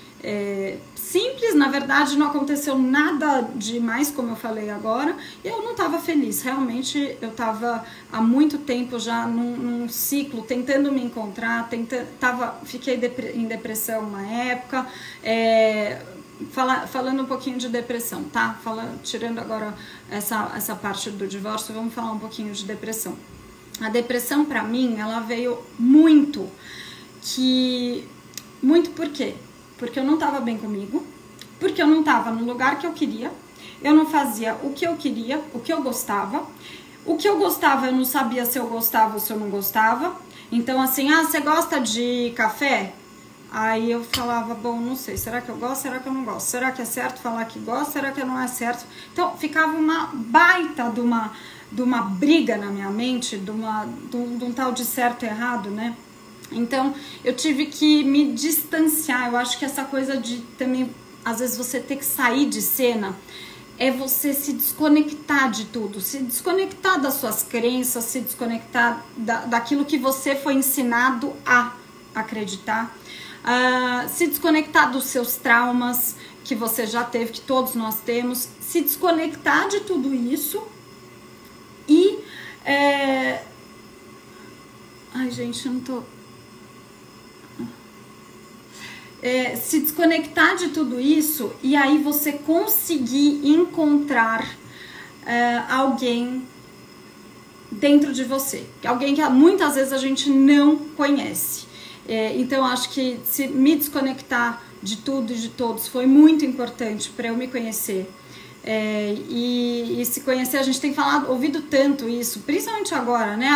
[SPEAKER 1] simples. Na verdade, não aconteceu nada demais, como eu falei agora, e eu não estava feliz. Realmente, eu estava há muito tempo já num ciclo, tentando me encontrar, fiquei em depressão uma época, falando um pouquinho de depressão, tá? Tirando agora essa parte do divórcio, vamos falar um pouquinho de depressão. A depressão, pra mim, ela veio muito por quê? Porque eu não tava bem comigo, porque eu não tava no lugar que eu queria, eu não fazia o que eu queria, o que eu gostava. O que eu gostava, eu não sabia se eu gostava ou se eu não gostava. Então, assim, você gosta de café? Aí eu falava, bom, não sei, será que eu gosto, será que eu não gosto? Será que é certo falar que gosto, será que não é certo? Então, ficava uma baita de uma briga na minha mente, de um tal de certo e errado, né? Então, eu tive que me distanciar. Eu acho que essa coisa de também, às vezes, você ter que sair de cena, é você se desconectar de tudo, se desconectar das suas crenças, se desconectar daquilo que você foi ensinado a acreditar, se desconectar dos seus traumas que você já teve, que todos nós temos, se desconectar de tudo isso e... Ai, gente, eu não tô... se desconectar de tudo isso e aí você conseguir encontrar alguém dentro de você, alguém que muitas vezes a gente não conhece. Então acho que se me desconectar de tudo e de todos foi muito importante para eu me conhecer. E se conhecer, a gente tem ouvido tanto isso, principalmente agora, né?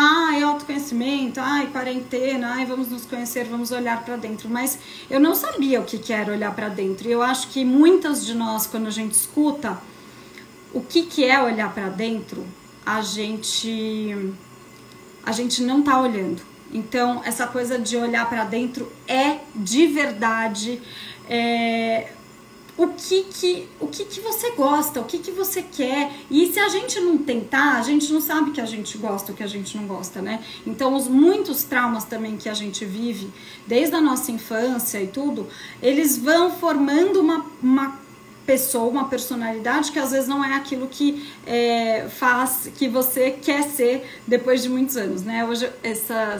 [SPEAKER 1] Autoconhecimento, quarentena, vamos nos conhecer, vamos olhar para dentro. Mas eu não sabia o que era olhar para dentro. E eu acho que muitas de nós, quando a gente escuta o que é olhar para dentro, a gente não tá olhando. Então, essa coisa de olhar para dentro é de verdade. O que você gosta, o que você quer. E se a gente não tentar, a gente não sabe que a gente gosta ou que a gente não gosta, né? Então, muitos traumas também que a gente vive, desde a nossa infância e tudo, eles vão formando uma pessoa, uma personalidade que às vezes não é aquilo que faz, que você quer ser depois de muitos anos, né? Hoje,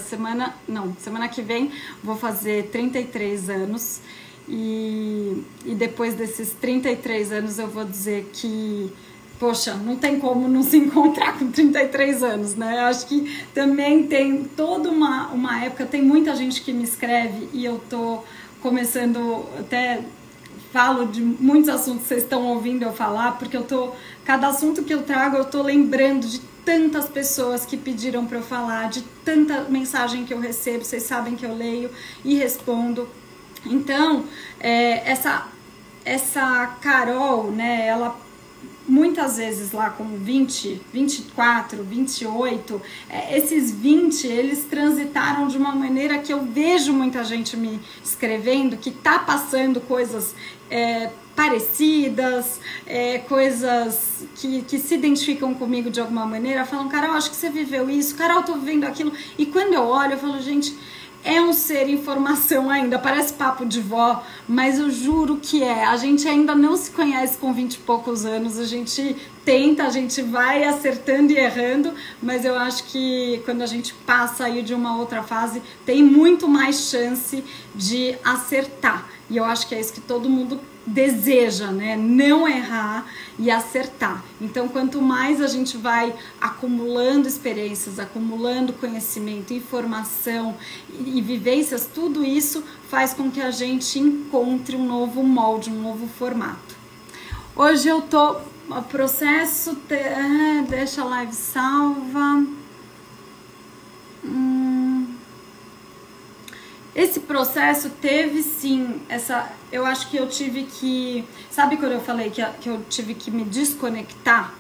[SPEAKER 1] semana que vem, vou fazer 33 anos. E depois desses 33 anos eu vou dizer que, poxa, não tem como não se encontrar com 33 anos, né? Acho que também tem toda uma época, tem muita gente que me escreve e eu tô começando, até falo de muitos assuntos que vocês estão ouvindo eu falar, porque cada assunto que eu trago eu tô lembrando de tantas pessoas que pediram para eu falar, de tanta mensagem que eu recebo, vocês sabem que eu leio e respondo. Então, essa Carol, né, ela muitas vezes lá com 20, 24, 28, esses 20, eles transitaram de uma maneira que eu vejo muita gente me escrevendo, que tá passando coisas parecidas, coisas que se identificam comigo de alguma maneira, falam, Carol, acho que você viveu isso, Carol, tô vivendo aquilo, e quando eu olho, eu falo, gente, é um ser em formação ainda, parece papo de vó, mas eu juro que a gente ainda não se conhece com 20 e poucos anos, a gente tenta, a gente vai acertando e errando, mas eu acho que quando a gente passa aí de uma outra fase, tem muito mais chance de acertar, e eu acho que é isso que todo mundo deseja, né? Não errar e acertar. Então, quanto mais a gente vai acumulando experiências, acumulando conhecimento, informação e vivências, tudo isso faz com que a gente encontre um novo molde, um novo formato. Hoje eu tô no processo, deixa a live salva. Esse processo teve sim, eu acho que eu tive que, sabe quando eu falei que eu tive que me desconectar?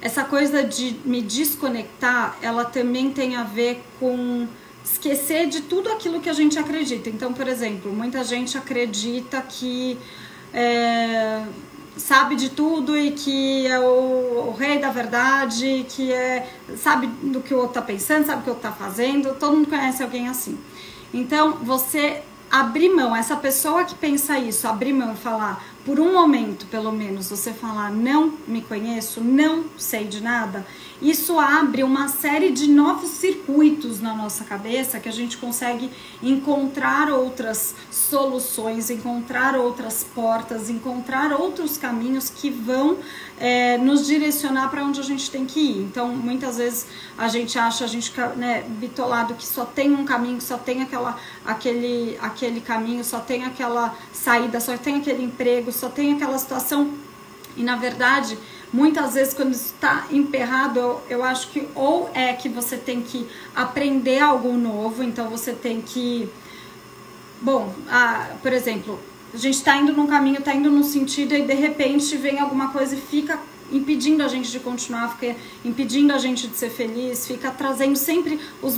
[SPEAKER 1] Essa coisa de me desconectar, ela também tem a ver com esquecer de tudo aquilo que a gente acredita. Então, por exemplo, muita gente acredita que sabe de tudo e que é o rei da verdade, que sabe do que o outro tá pensando, sabe o que o outro tá fazendo, todo mundo conhece alguém assim. Então, você abrir mão, essa pessoa que pensa isso, abrir mão e falar, por um momento, pelo menos, você falar, não me conheço, não sei de nada, isso abre uma série de novos circuitos na nossa cabeça que a gente consegue encontrar outras soluções, encontrar outras portas, encontrar outros caminhos que vão nos direcionar para onde a gente tem que ir. Então, muitas vezes a gente acha, a gente fica bitolado que só tem um caminho, que só tem aquele caminho, só tem aquela saída, só tem aquele emprego, só tem aquela situação. E na verdade, muitas vezes quando isso está emperrado, eu acho que ou é que você tem que aprender algo novo, então você tem que... Bom, por exemplo, a gente está indo num caminho, está indo num sentido e de repente vem alguma coisa e fica impedindo a gente de continuar, fica impedindo a gente de ser feliz, fica trazendo sempre as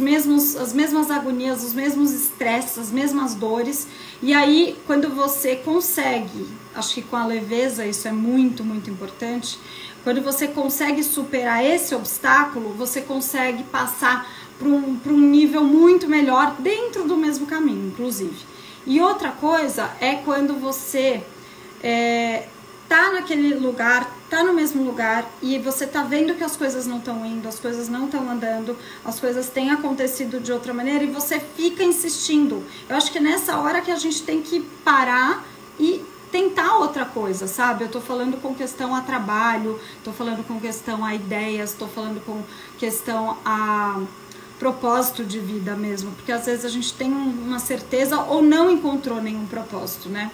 [SPEAKER 1] mesmas agonias, os mesmos estresses, as mesmas dores. E aí, quando você consegue, acho que com a leveza, isso é muito, muito importante, quando você consegue superar esse obstáculo, você consegue passar para um nível muito melhor dentro do mesmo caminho, inclusive. E outra coisa é quando você tá naquele lugar, tá no mesmo lugar e você tá vendo que as coisas não estão indo, as coisas não estão andando, as coisas têm acontecido de outra maneira e você fica insistindo. Eu acho que é nessa hora que a gente tem que parar e tentar outra coisa, sabe? Eu tô falando com questão a trabalho, tô falando com questão a ideias, tô falando com questão a propósito de vida mesmo, porque às vezes a gente tem uma certeza ou não encontrou nenhum propósito, né?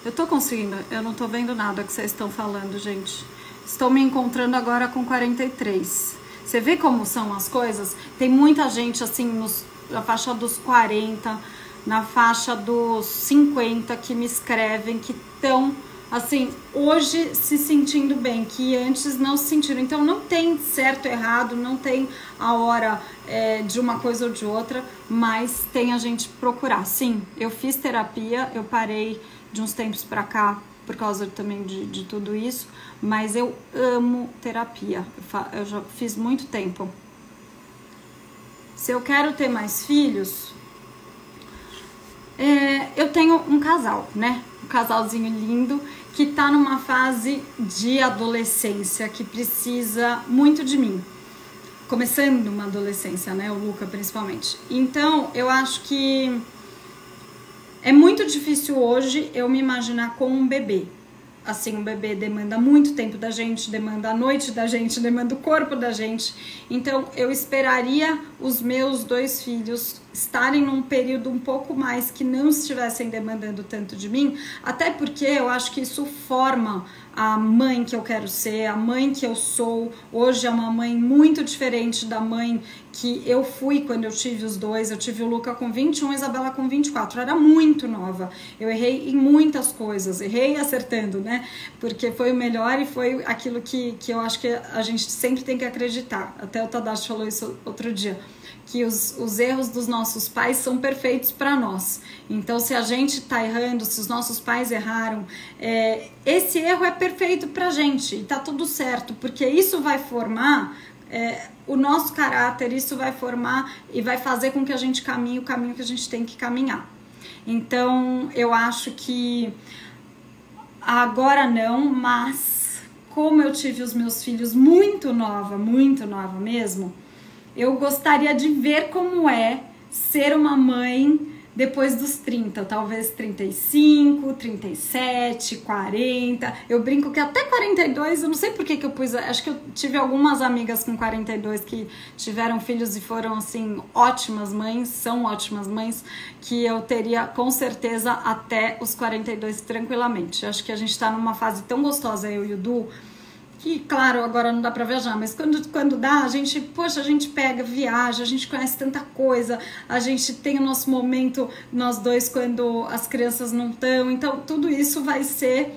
[SPEAKER 1] Eu tô conseguindo, eu não tô vendo nada que vocês estão falando, gente. Estou me encontrando agora com 43. Você vê como são as coisas? Tem muita gente assim na faixa dos 40, na faixa dos 50 que me escrevem, que estão assim, hoje se sentindo bem, que antes não se sentiram. Então não tem certo ou errado, não tem a hora de uma coisa ou de outra, mas tem a gente procurar. Sim, eu fiz terapia, eu parei de uns tempos pra cá, por causa também de tudo isso, mas eu amo terapia, eu já fiz muito tempo. Se eu quero ter mais filhos, eu tenho um casal, né? Um casalzinho lindo, que tá numa fase de adolescência, que precisa muito de mim. Começando uma adolescência, né? O Luca, principalmente. Então, eu acho que É muito difícil hoje eu me imaginar com um bebê. Assim, um bebê demanda muito tempo da gente, demanda a noite da gente, demanda o corpo da gente. Então, eu esperaria os meus 2 filhos estarem num período um pouco mais que não estivessem demandando tanto de mim, até porque eu acho que isso forma a mãe que eu quero ser, a mãe que eu sou. Hoje é uma mãe muito diferente da mãe que eu fui quando eu tive os 2. Eu tive o Luca com 21, a Isabela com 24. Eu era muito nova. Eu errei em muitas coisas. Errei acertando, né? Porque foi o melhor e foi aquilo que eu acho que a gente sempre tem que acreditar. Até o Tadashi falou isso outro dia. Que os erros dos nossos pais são perfeitos para nós. Então, se a gente tá errando, se os nossos pais erraram, esse erro é perfeito pra gente e tá tudo certo, porque isso vai formar o nosso caráter, isso vai formar e vai fazer com que a gente caminhe o caminho que a gente tem que caminhar. Então, eu acho que agora não, mas como eu tive os meus filhos muito nova mesmo, eu gostaria de ver como é ser uma mãe depois dos 30, talvez 35, 37, 40. Eu brinco que até 42, eu não sei por que eu pus, acho que eu tive algumas amigas com 42 que tiveram filhos e foram assim ótimas mães, são ótimas mães, que eu teria com certeza até os 42 tranquilamente. Acho que a gente tá numa fase tão gostosa, eu e o Du, que, claro, agora não dá pra viajar, mas quando dá, a gente pega, viaja, a gente conhece tanta coisa, a gente tem o nosso momento, nós dois, quando as crianças não estão, então tudo isso vai ser,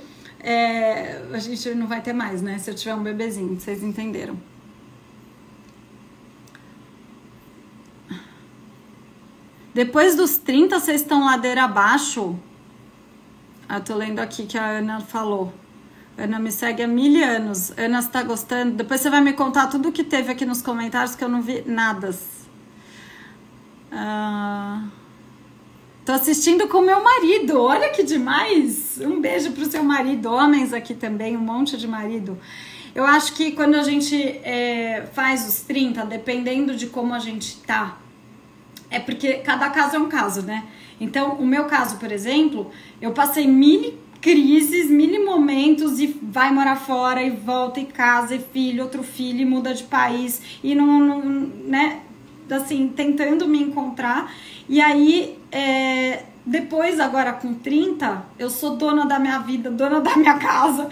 [SPEAKER 1] a gente não vai ter mais, né, se eu tiver um bebezinho, vocês entenderam. Depois dos 30, vocês estão ladeira abaixo? Eu tô lendo aqui que a Ana falou. Ana me segue há 1000 anos. Ana, você tá gostando? Depois você vai me contar tudo o que teve aqui nos comentários, que eu não vi nada. Tô assistindo com meu marido. Olha que demais! Um beijo pro seu marido. Homens aqui também, um monte de marido. Eu acho que quando a gente faz os 30, dependendo de como a gente tá, é porque cada caso é um caso, né? Então, o meu caso, por exemplo, eu passei 1000 crises, 1000 momentos e vai morar fora e volta e casa e filho, outro filho e muda de país e não né, assim, tentando me encontrar. E aí, depois, agora com 30, eu sou dona da minha vida, dona da minha casa,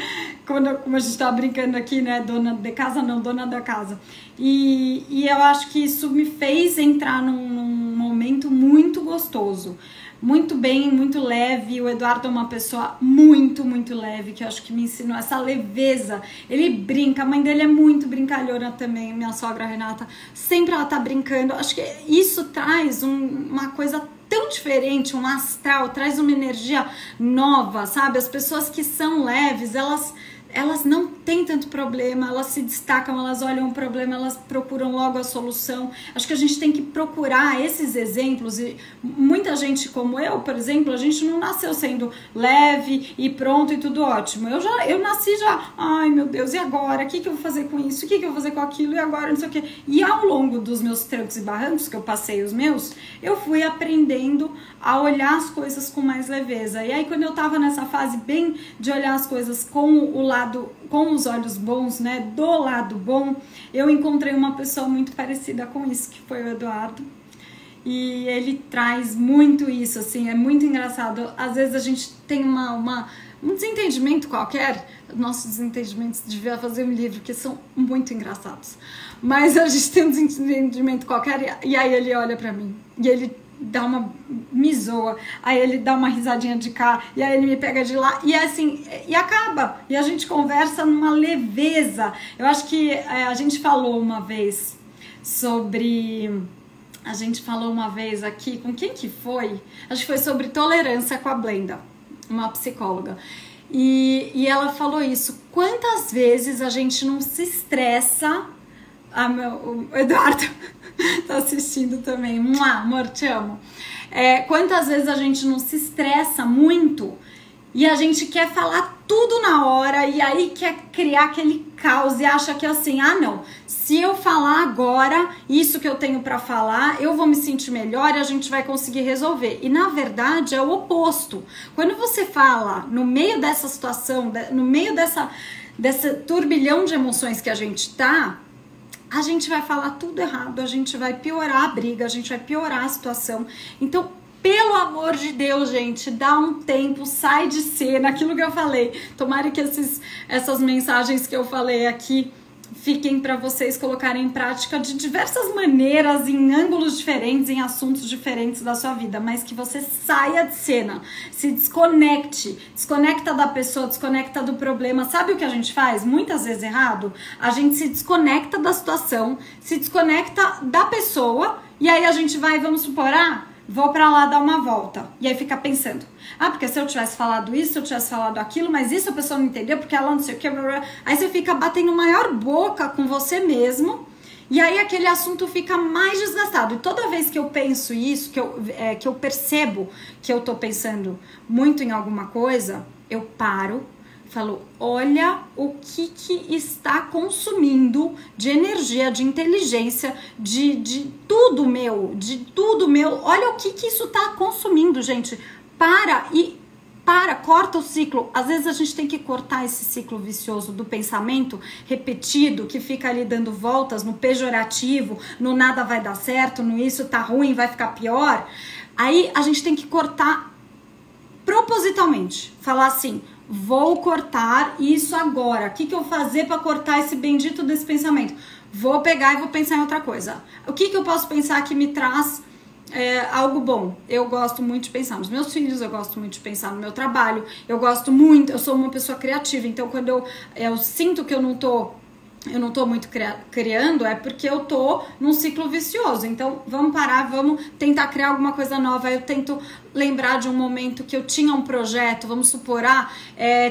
[SPEAKER 1] como a gente tava brincando aqui, né, dona de casa não, dona da casa. E eu acho que isso me fez entrar num momento muito gostoso. Muito bem, muito leve. O Eduardo é uma pessoa muito, muito leve, que eu acho que me ensinou essa leveza. Ele brinca, a mãe dele é muito brincalhona também, minha sogra Renata. Sempre ela tá brincando. Acho que isso traz uma coisa tão diferente, um astral, traz uma energia nova, sabe? As pessoas que são leves, elas não têm tanto problema, elas se destacam, elas olham o problema, elas procuram logo a solução. Acho que a gente tem que procurar esses exemplos e muita gente como eu, por exemplo, a gente não nasceu sendo leve e pronto e tudo ótimo. Eu nasci já, ai meu Deus, e agora? O que eu vou fazer com isso? O que eu vou fazer com aquilo? E agora? Não sei o quê. E ao longo dos meus trancos e barrancos, que eu passei os meus, eu fui aprendendo a olhar as coisas com mais leveza. E aí quando eu tava nessa fase bem de olhar as coisas com os olhos bons, né, do lado bom, eu encontrei uma pessoa muito parecida com isso, que foi o Eduardo. E ele traz muito isso, assim, é muito engraçado. Às vezes a gente tem um desentendimento qualquer, nossos desentendimentos devia fazer um livro, que são muito engraçados. Mas a gente tem um desentendimento qualquer e aí ele olha pra mim e ele me zoa, aí ele dá uma risadinha de cá, e aí ele me pega de lá, e assim, e acaba, e a gente conversa numa leveza. Eu acho que a gente falou uma vez aqui, com quem que foi? Acho que foi sobre tolerância com a Blenda, uma psicóloga, e ela falou isso, quantas vezes a gente não se estressa. O Eduardo tá assistindo também. Amor, te amo. Quantas vezes a gente não se estressa muito e a gente quer falar tudo na hora e aí quer criar aquele caos e acha que assim, ah não, se eu falar agora isso que eu tenho para falar, eu vou me sentir melhor e a gente vai conseguir resolver. E na verdade é o oposto. Quando você fala no meio dessa situação, no meio dessa turbilhão de emoções que a gente tá, a gente vai falar tudo errado, a gente vai piorar a briga, a gente vai piorar a situação. Então, pelo amor de Deus, gente, dá um tempo, sai de cena, aquilo que eu falei. Tomara que essas mensagens que eu falei aqui fiquem para vocês colocarem em prática de diversas maneiras, em ângulos diferentes, em assuntos diferentes da sua vida, mas que você saia de cena, se desconecta da pessoa, desconecta do problema. Sabe o que a gente faz? Muitas vezes errado, a gente se desconecta da situação, se desconecta da pessoa e aí a gente vai, vamos supor, vou pra lá dar uma volta. E aí fica pensando, porque se eu tivesse falado isso, se eu tivesse falado aquilo, mas isso a pessoa não entendeu, porque ela não sei o que, blá, blá. Aí você fica batendo maior boca com você mesmo, e aí aquele assunto fica mais desgastado. E toda vez que eu penso isso, que eu percebo que eu tô pensando muito em alguma coisa, eu paro, falo, olha o que está consumindo de energia, de inteligência, de tudo meu, olha o que isso está consumindo, gente. Corta o ciclo. Às vezes a gente tem que cortar esse ciclo vicioso do pensamento repetido, que fica ali dando voltas no pejorativo, no nada vai dar certo, no isso tá ruim, vai ficar pior. Aí a gente tem que cortar propositalmente, falar assim, vou cortar isso agora. O que eu vou fazer para cortar esse bendito desse pensamento? Vou pegar e vou pensar em outra coisa. O que eu posso pensar que me traz algo bom? Eu gosto muito de pensar nos meus filhos, eu gosto muito de pensar no meu trabalho, eu sou uma pessoa criativa, então quando eu sinto que eu não tô muito criando, é porque eu tô num ciclo vicioso. Então vamos parar, vamos tentar criar alguma coisa nova. Eu tento lembrar de um momento que eu tinha um projeto, vamos supor,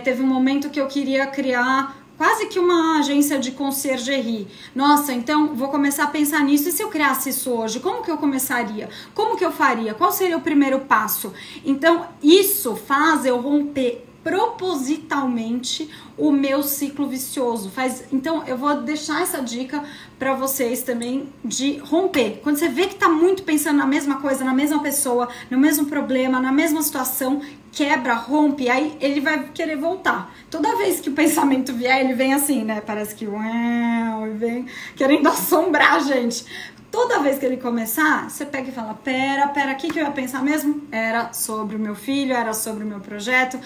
[SPEAKER 1] teve um momento que eu queria criar quase que uma agência de conciergerie. Nossa, então vou começar a pensar nisso. E se eu criasse isso hoje? Como que eu começaria? Como que eu faria? Qual seria o primeiro passo? Então isso faz eu romper propositalmente o meu ciclo vicioso. Então eu vou deixar essa dica para vocês também de romper. Quando você vê que tá muito pensando na mesma coisa, na mesma pessoa, no mesmo problema, na mesma situação, quebra, rompe, aí ele vai querer voltar. Toda vez que o pensamento vier, ele vem assim, né? Parece que ele vem querendo assombrar a gente. Toda vez que ele começar, você pega e fala, pera, o que eu ia pensar mesmo? Era sobre o meu filho, era sobre o meu projeto,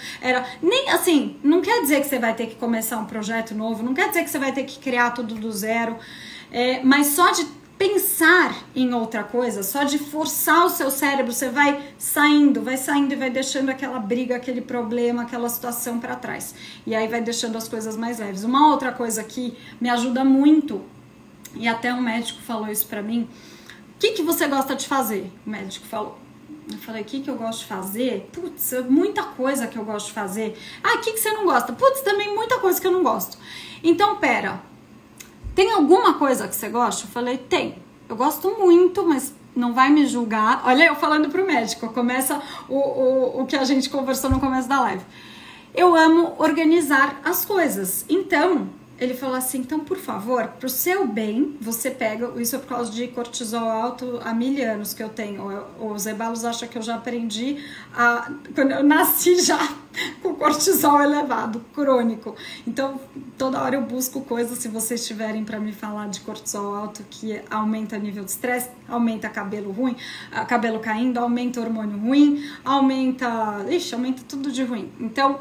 [SPEAKER 1] nem assim, não quer dizer que você vai ter que começar um projeto novo, não quer dizer que você vai ter que criar tudo do zero, mas só de pensar em outra coisa, só de forçar o seu cérebro, você vai saindo e vai deixando aquela briga, aquele problema, aquela situação para trás. E aí vai deixando as coisas mais leves. Uma outra coisa que me ajuda muito, e até um médico falou isso pra mim, o que você gosta de fazer? O médico falou. Eu falei, o que eu gosto de fazer? Putz, muita coisa que eu gosto de fazer. O que você não gosta? Putz, também muita coisa que eu não gosto. Então, pera, tem alguma coisa que você gosta? Eu falei, tem. Eu gosto muito, mas não vai me julgar. Olha eu falando pro médico, começa o que a gente conversou no começo da live. Eu amo organizar as coisas. Então, ele falou assim, então, por favor, pro seu bem, você pega, isso é por causa de cortisol alto há 1000 anos que eu tenho. Os Ebalos acham que eu já aprendi quando eu nasci já com cortisol elevado, crônico. Então, toda hora eu busco coisas, se vocês tiverem para me falar de cortisol alto, que aumenta nível de estresse, aumenta cabelo ruim, cabelo caindo, aumenta hormônio ruim, aumenta tudo de ruim. Então,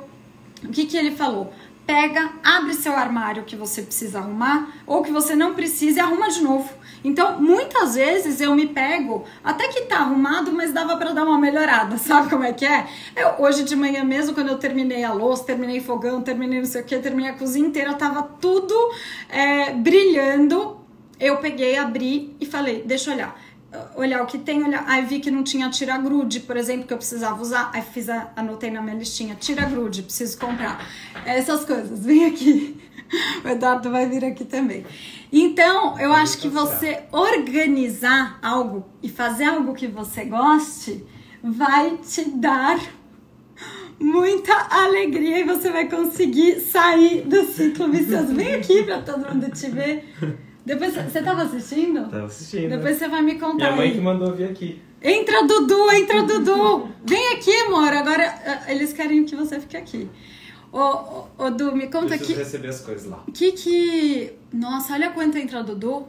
[SPEAKER 1] o que ele falou? Pega, abre seu armário que você precisa arrumar ou que você não precisa e arruma de novo. Então, muitas vezes eu me pego, até que tá arrumado, mas dava pra dar uma melhorada, sabe como é que é? Hoje de manhã mesmo, quando eu terminei a louça, terminei fogão, terminei não sei o que, terminei a cozinha inteira, tava tudo brilhando. Eu peguei, abri e falei, deixa eu olhar o que tem, aí vi que não tinha tira-grude, por exemplo, que eu precisava usar, aí anotei na minha listinha, tira-grude, preciso comprar, essas coisas, vem aqui, o Eduardo vai vir aqui também. Então, eu acho que você organizar algo e fazer algo que você goste, vai te dar muita alegria e você vai conseguir sair do ciclo vicioso. Vem aqui pra todo mundo te ver. Depois, você tava assistindo?
[SPEAKER 2] Tava assistindo.
[SPEAKER 1] Depois você vai me contar.
[SPEAKER 2] Minha mãe
[SPEAKER 1] aí.
[SPEAKER 2] que mandou vir aqui.
[SPEAKER 1] Entra, Dudu, entra, Dudu. Vem aqui, amor. Agora eles querem que você fique aqui. Ô, Du, me conta aqui.
[SPEAKER 2] Preciso receber as coisas lá.
[SPEAKER 1] Nossa, olha quanto entra, Dudu.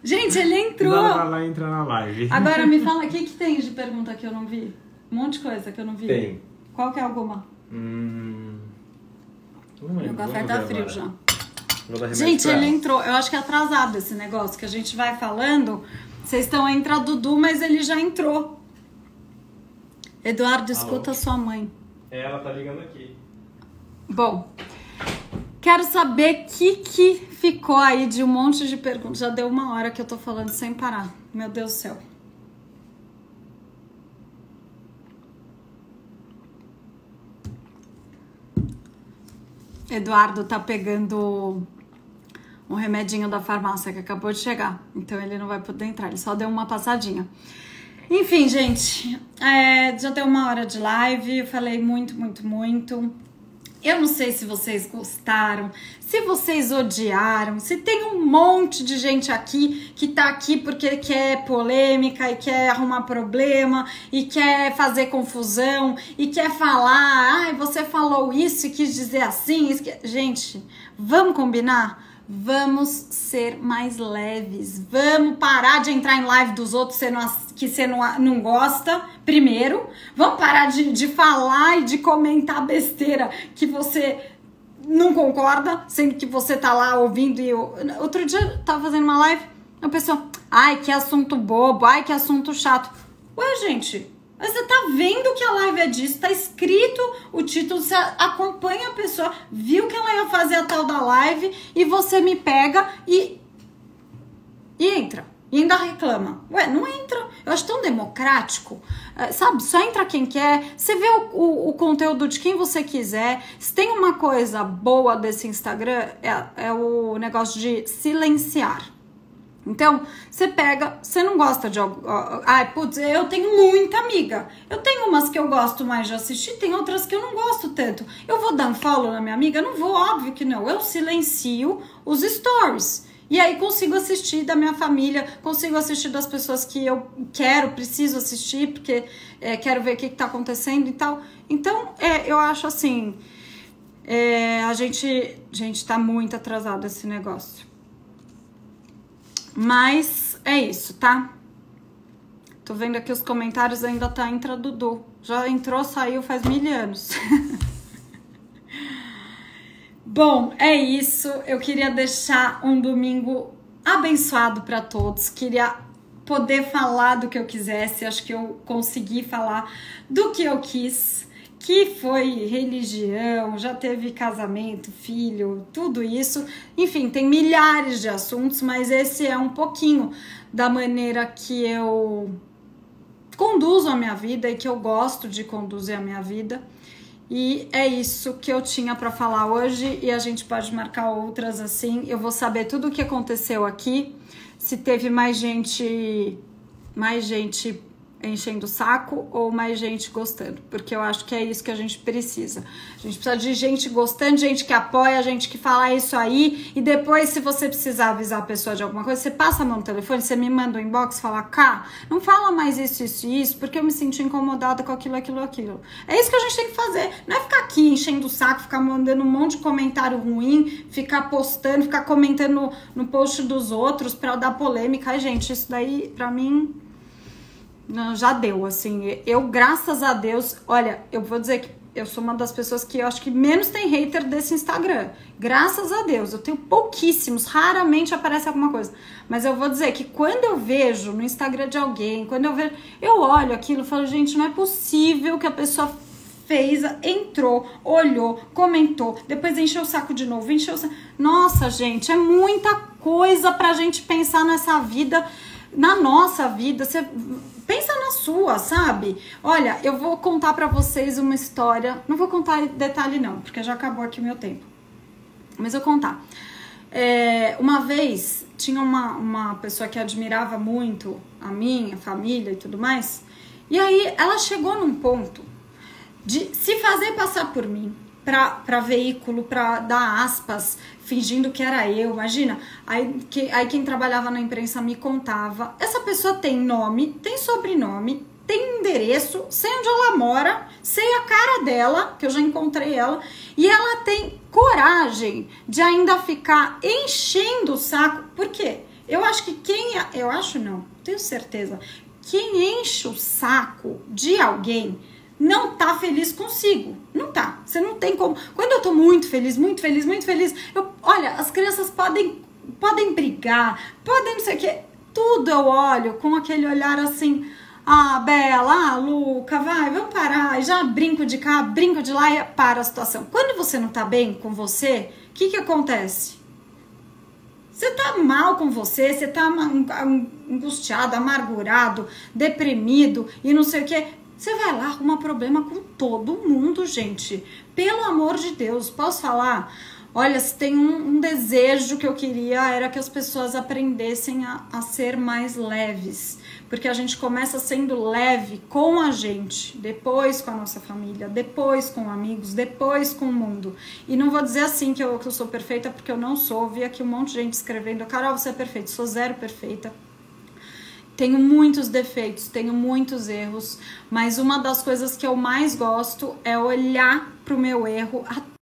[SPEAKER 1] Gente, ele entrou.
[SPEAKER 2] Vai lá, entra na live.
[SPEAKER 1] Agora me fala, o que tem de pergunta que eu não vi? Um monte de coisa que eu não vi.
[SPEAKER 2] Tem.
[SPEAKER 1] Qual que é alguma?
[SPEAKER 2] Não lembro.
[SPEAKER 1] Meu café tá frio já.
[SPEAKER 2] Vou dar remédio
[SPEAKER 1] Gente,
[SPEAKER 2] pra
[SPEAKER 1] ele
[SPEAKER 2] ela.
[SPEAKER 1] entrou. Eu acho que é atrasado esse negócio que a gente vai falando. Vocês estão a entrar, Dudu, mas ele já entrou. Eduardo, escuta sua mãe.
[SPEAKER 2] Ela tá ligando aqui.
[SPEAKER 1] Bom, quero saber o que ficou aí de um monte de perguntas. Já deu 1 hora que eu tô falando sem parar. Meu Deus do céu. Eduardo tá pegando um remedinho da farmácia que acabou de chegar. Então ele não vai poder entrar, ele só deu uma passadinha. Enfim, gente, já deu 1 hora de live. Eu falei muito. Eu não sei se vocês gostaram, se vocês odiaram, se tem um monte de gente aqui que tá aqui porque quer polêmica e quer arrumar problema e quer fazer confusão e quer falar, ai, você falou isso e quis dizer assim. Gente, vamos combinar? Vamos ser mais leves, vamos parar de entrar em live dos outros que você não gosta, primeiro. Vamos parar de falar e de comentar besteira que você não concorda, sendo que você tá lá ouvindo. Outro dia eu tava fazendo uma live, a pessoa, ai, que assunto bobo, ai, que assunto chato. Ué, gente, mas você tá vendo que a live é disso, tá escrito o título, você acompanha a pessoa, viu que ela ia fazer a tal da live e você me pega e entra. E ainda reclama. Ué, não entra. Eu acho tão democrático. Sabe, só entra quem quer. Você vê o conteúdo de quem você quiser. Se tem uma coisa boa desse Instagram, é o negócio de silenciar. Então, você pega, você não gosta de algo. Ai, putz, eu tenho muita amiga. Eu tenho umas que eu gosto mais de assistir, tem outras que eu não gosto tanto. Eu vou dar um follow na minha amiga? Não vou, óbvio que não. Eu silencio os stories. E aí consigo assistir da minha família, consigo assistir das pessoas que eu preciso assistir, porque quero ver o que tá acontecendo e tal. Então, eu acho assim, a gente tá muito atrasado esse negócio. Mas é isso, tá? Tô vendo aqui os comentários, ainda tá entra Dudu. Já entrou, saiu faz 1000 anos. Bom, é isso. Eu queria deixar um domingo abençoado para todos. Queria poder falar do que eu quisesse. Acho que eu consegui falar do que eu quis, que foi religião, já teve casamento, filho, tudo isso. Enfim, tem milhares de assuntos, mas esse é um pouquinho da maneira que eu conduzo a minha vida e que eu gosto de conduzir a minha vida. E é isso que eu tinha para falar hoje, e a gente pode marcar outras assim. Eu vou saber tudo o que aconteceu aqui, se teve mais gente enchendo o saco ou mais gente gostando, porque eu acho que é isso que a gente precisa. A gente precisa de gente gostando, gente que apoia, gente que fala isso aí, e depois, se você precisar avisar a pessoa de alguma coisa, você passa a mão no telefone, você me manda um inbox e fala, cá, não fala mais isso, porque eu me senti incomodada com aquilo. É isso que a gente tem que fazer, não é ficar aqui enchendo o saco, ficar mandando um monte de comentário ruim, ficar postando, ficar comentando no post dos outros pra dar polêmica. Ai, gente, isso daí, pra mim... Não, já deu, assim, eu, graças a Deus, olha, eu vou dizer que eu sou uma das pessoas que eu acho que menos tem hater desse Instagram, graças a Deus, eu tenho pouquíssimos, raramente aparece alguma coisa, mas eu vou dizer que quando eu vejo no Instagram de alguém, eu olho aquilo e falo, gente, não é possível que a pessoa fez, entrou, olhou, comentou, depois encheu o saco de novo, nossa, gente, é muita coisa pra gente pensar nessa vida, na nossa vida, você pensa na sua, sabe? Olha, eu vou contar pra vocês uma história, não vou contar em detalhe não, porque já acabou aqui o meu tempo, mas eu vou contar. Uma vez, tinha uma pessoa que admirava muito a minha família e tudo mais, e aí ela chegou num ponto de se fazer passar por mim, para veículo, para dar aspas, fingindo que era eu, imagina. Aí quem trabalhava na imprensa me contava, essa pessoa tem nome, tem sobrenome, tem endereço, sei onde ela mora, sei a cara dela, que eu já encontrei ela, e ela tem coragem de ainda ficar enchendo o saco. Por quê? Eu acho que tenho certeza, quem enche o saco de alguém não tá feliz consigo. Não tá. Você não tem como. Quando eu tô muito feliz, olha, as crianças podem brigar, podem não sei o quê. Tudo eu olho com aquele olhar assim, ah, Bela, ah, Luca, vamos parar. E já brinco de cá, brinco de lá e para a situação. Quando você não tá bem com você, o que acontece? Você tá mal com você tá angustiado, amargurado, deprimido e não sei o quê. Você vai lá, arruma problema com todo mundo, gente. Pelo amor de Deus, posso falar? Olha, se tem um desejo que eu queria, era que as pessoas aprendessem a ser mais leves. Porque a gente começa sendo leve com a gente, depois com a nossa família, depois com amigos, depois com o mundo. E não vou dizer assim que eu sou perfeita, porque eu não sou. Vi aqui um monte de gente escrevendo, Carol, você é perfeita. Sou zero perfeita. Tenho muitos defeitos, tenho muitos erros, mas uma das coisas que eu mais gosto é olhar pro meu erro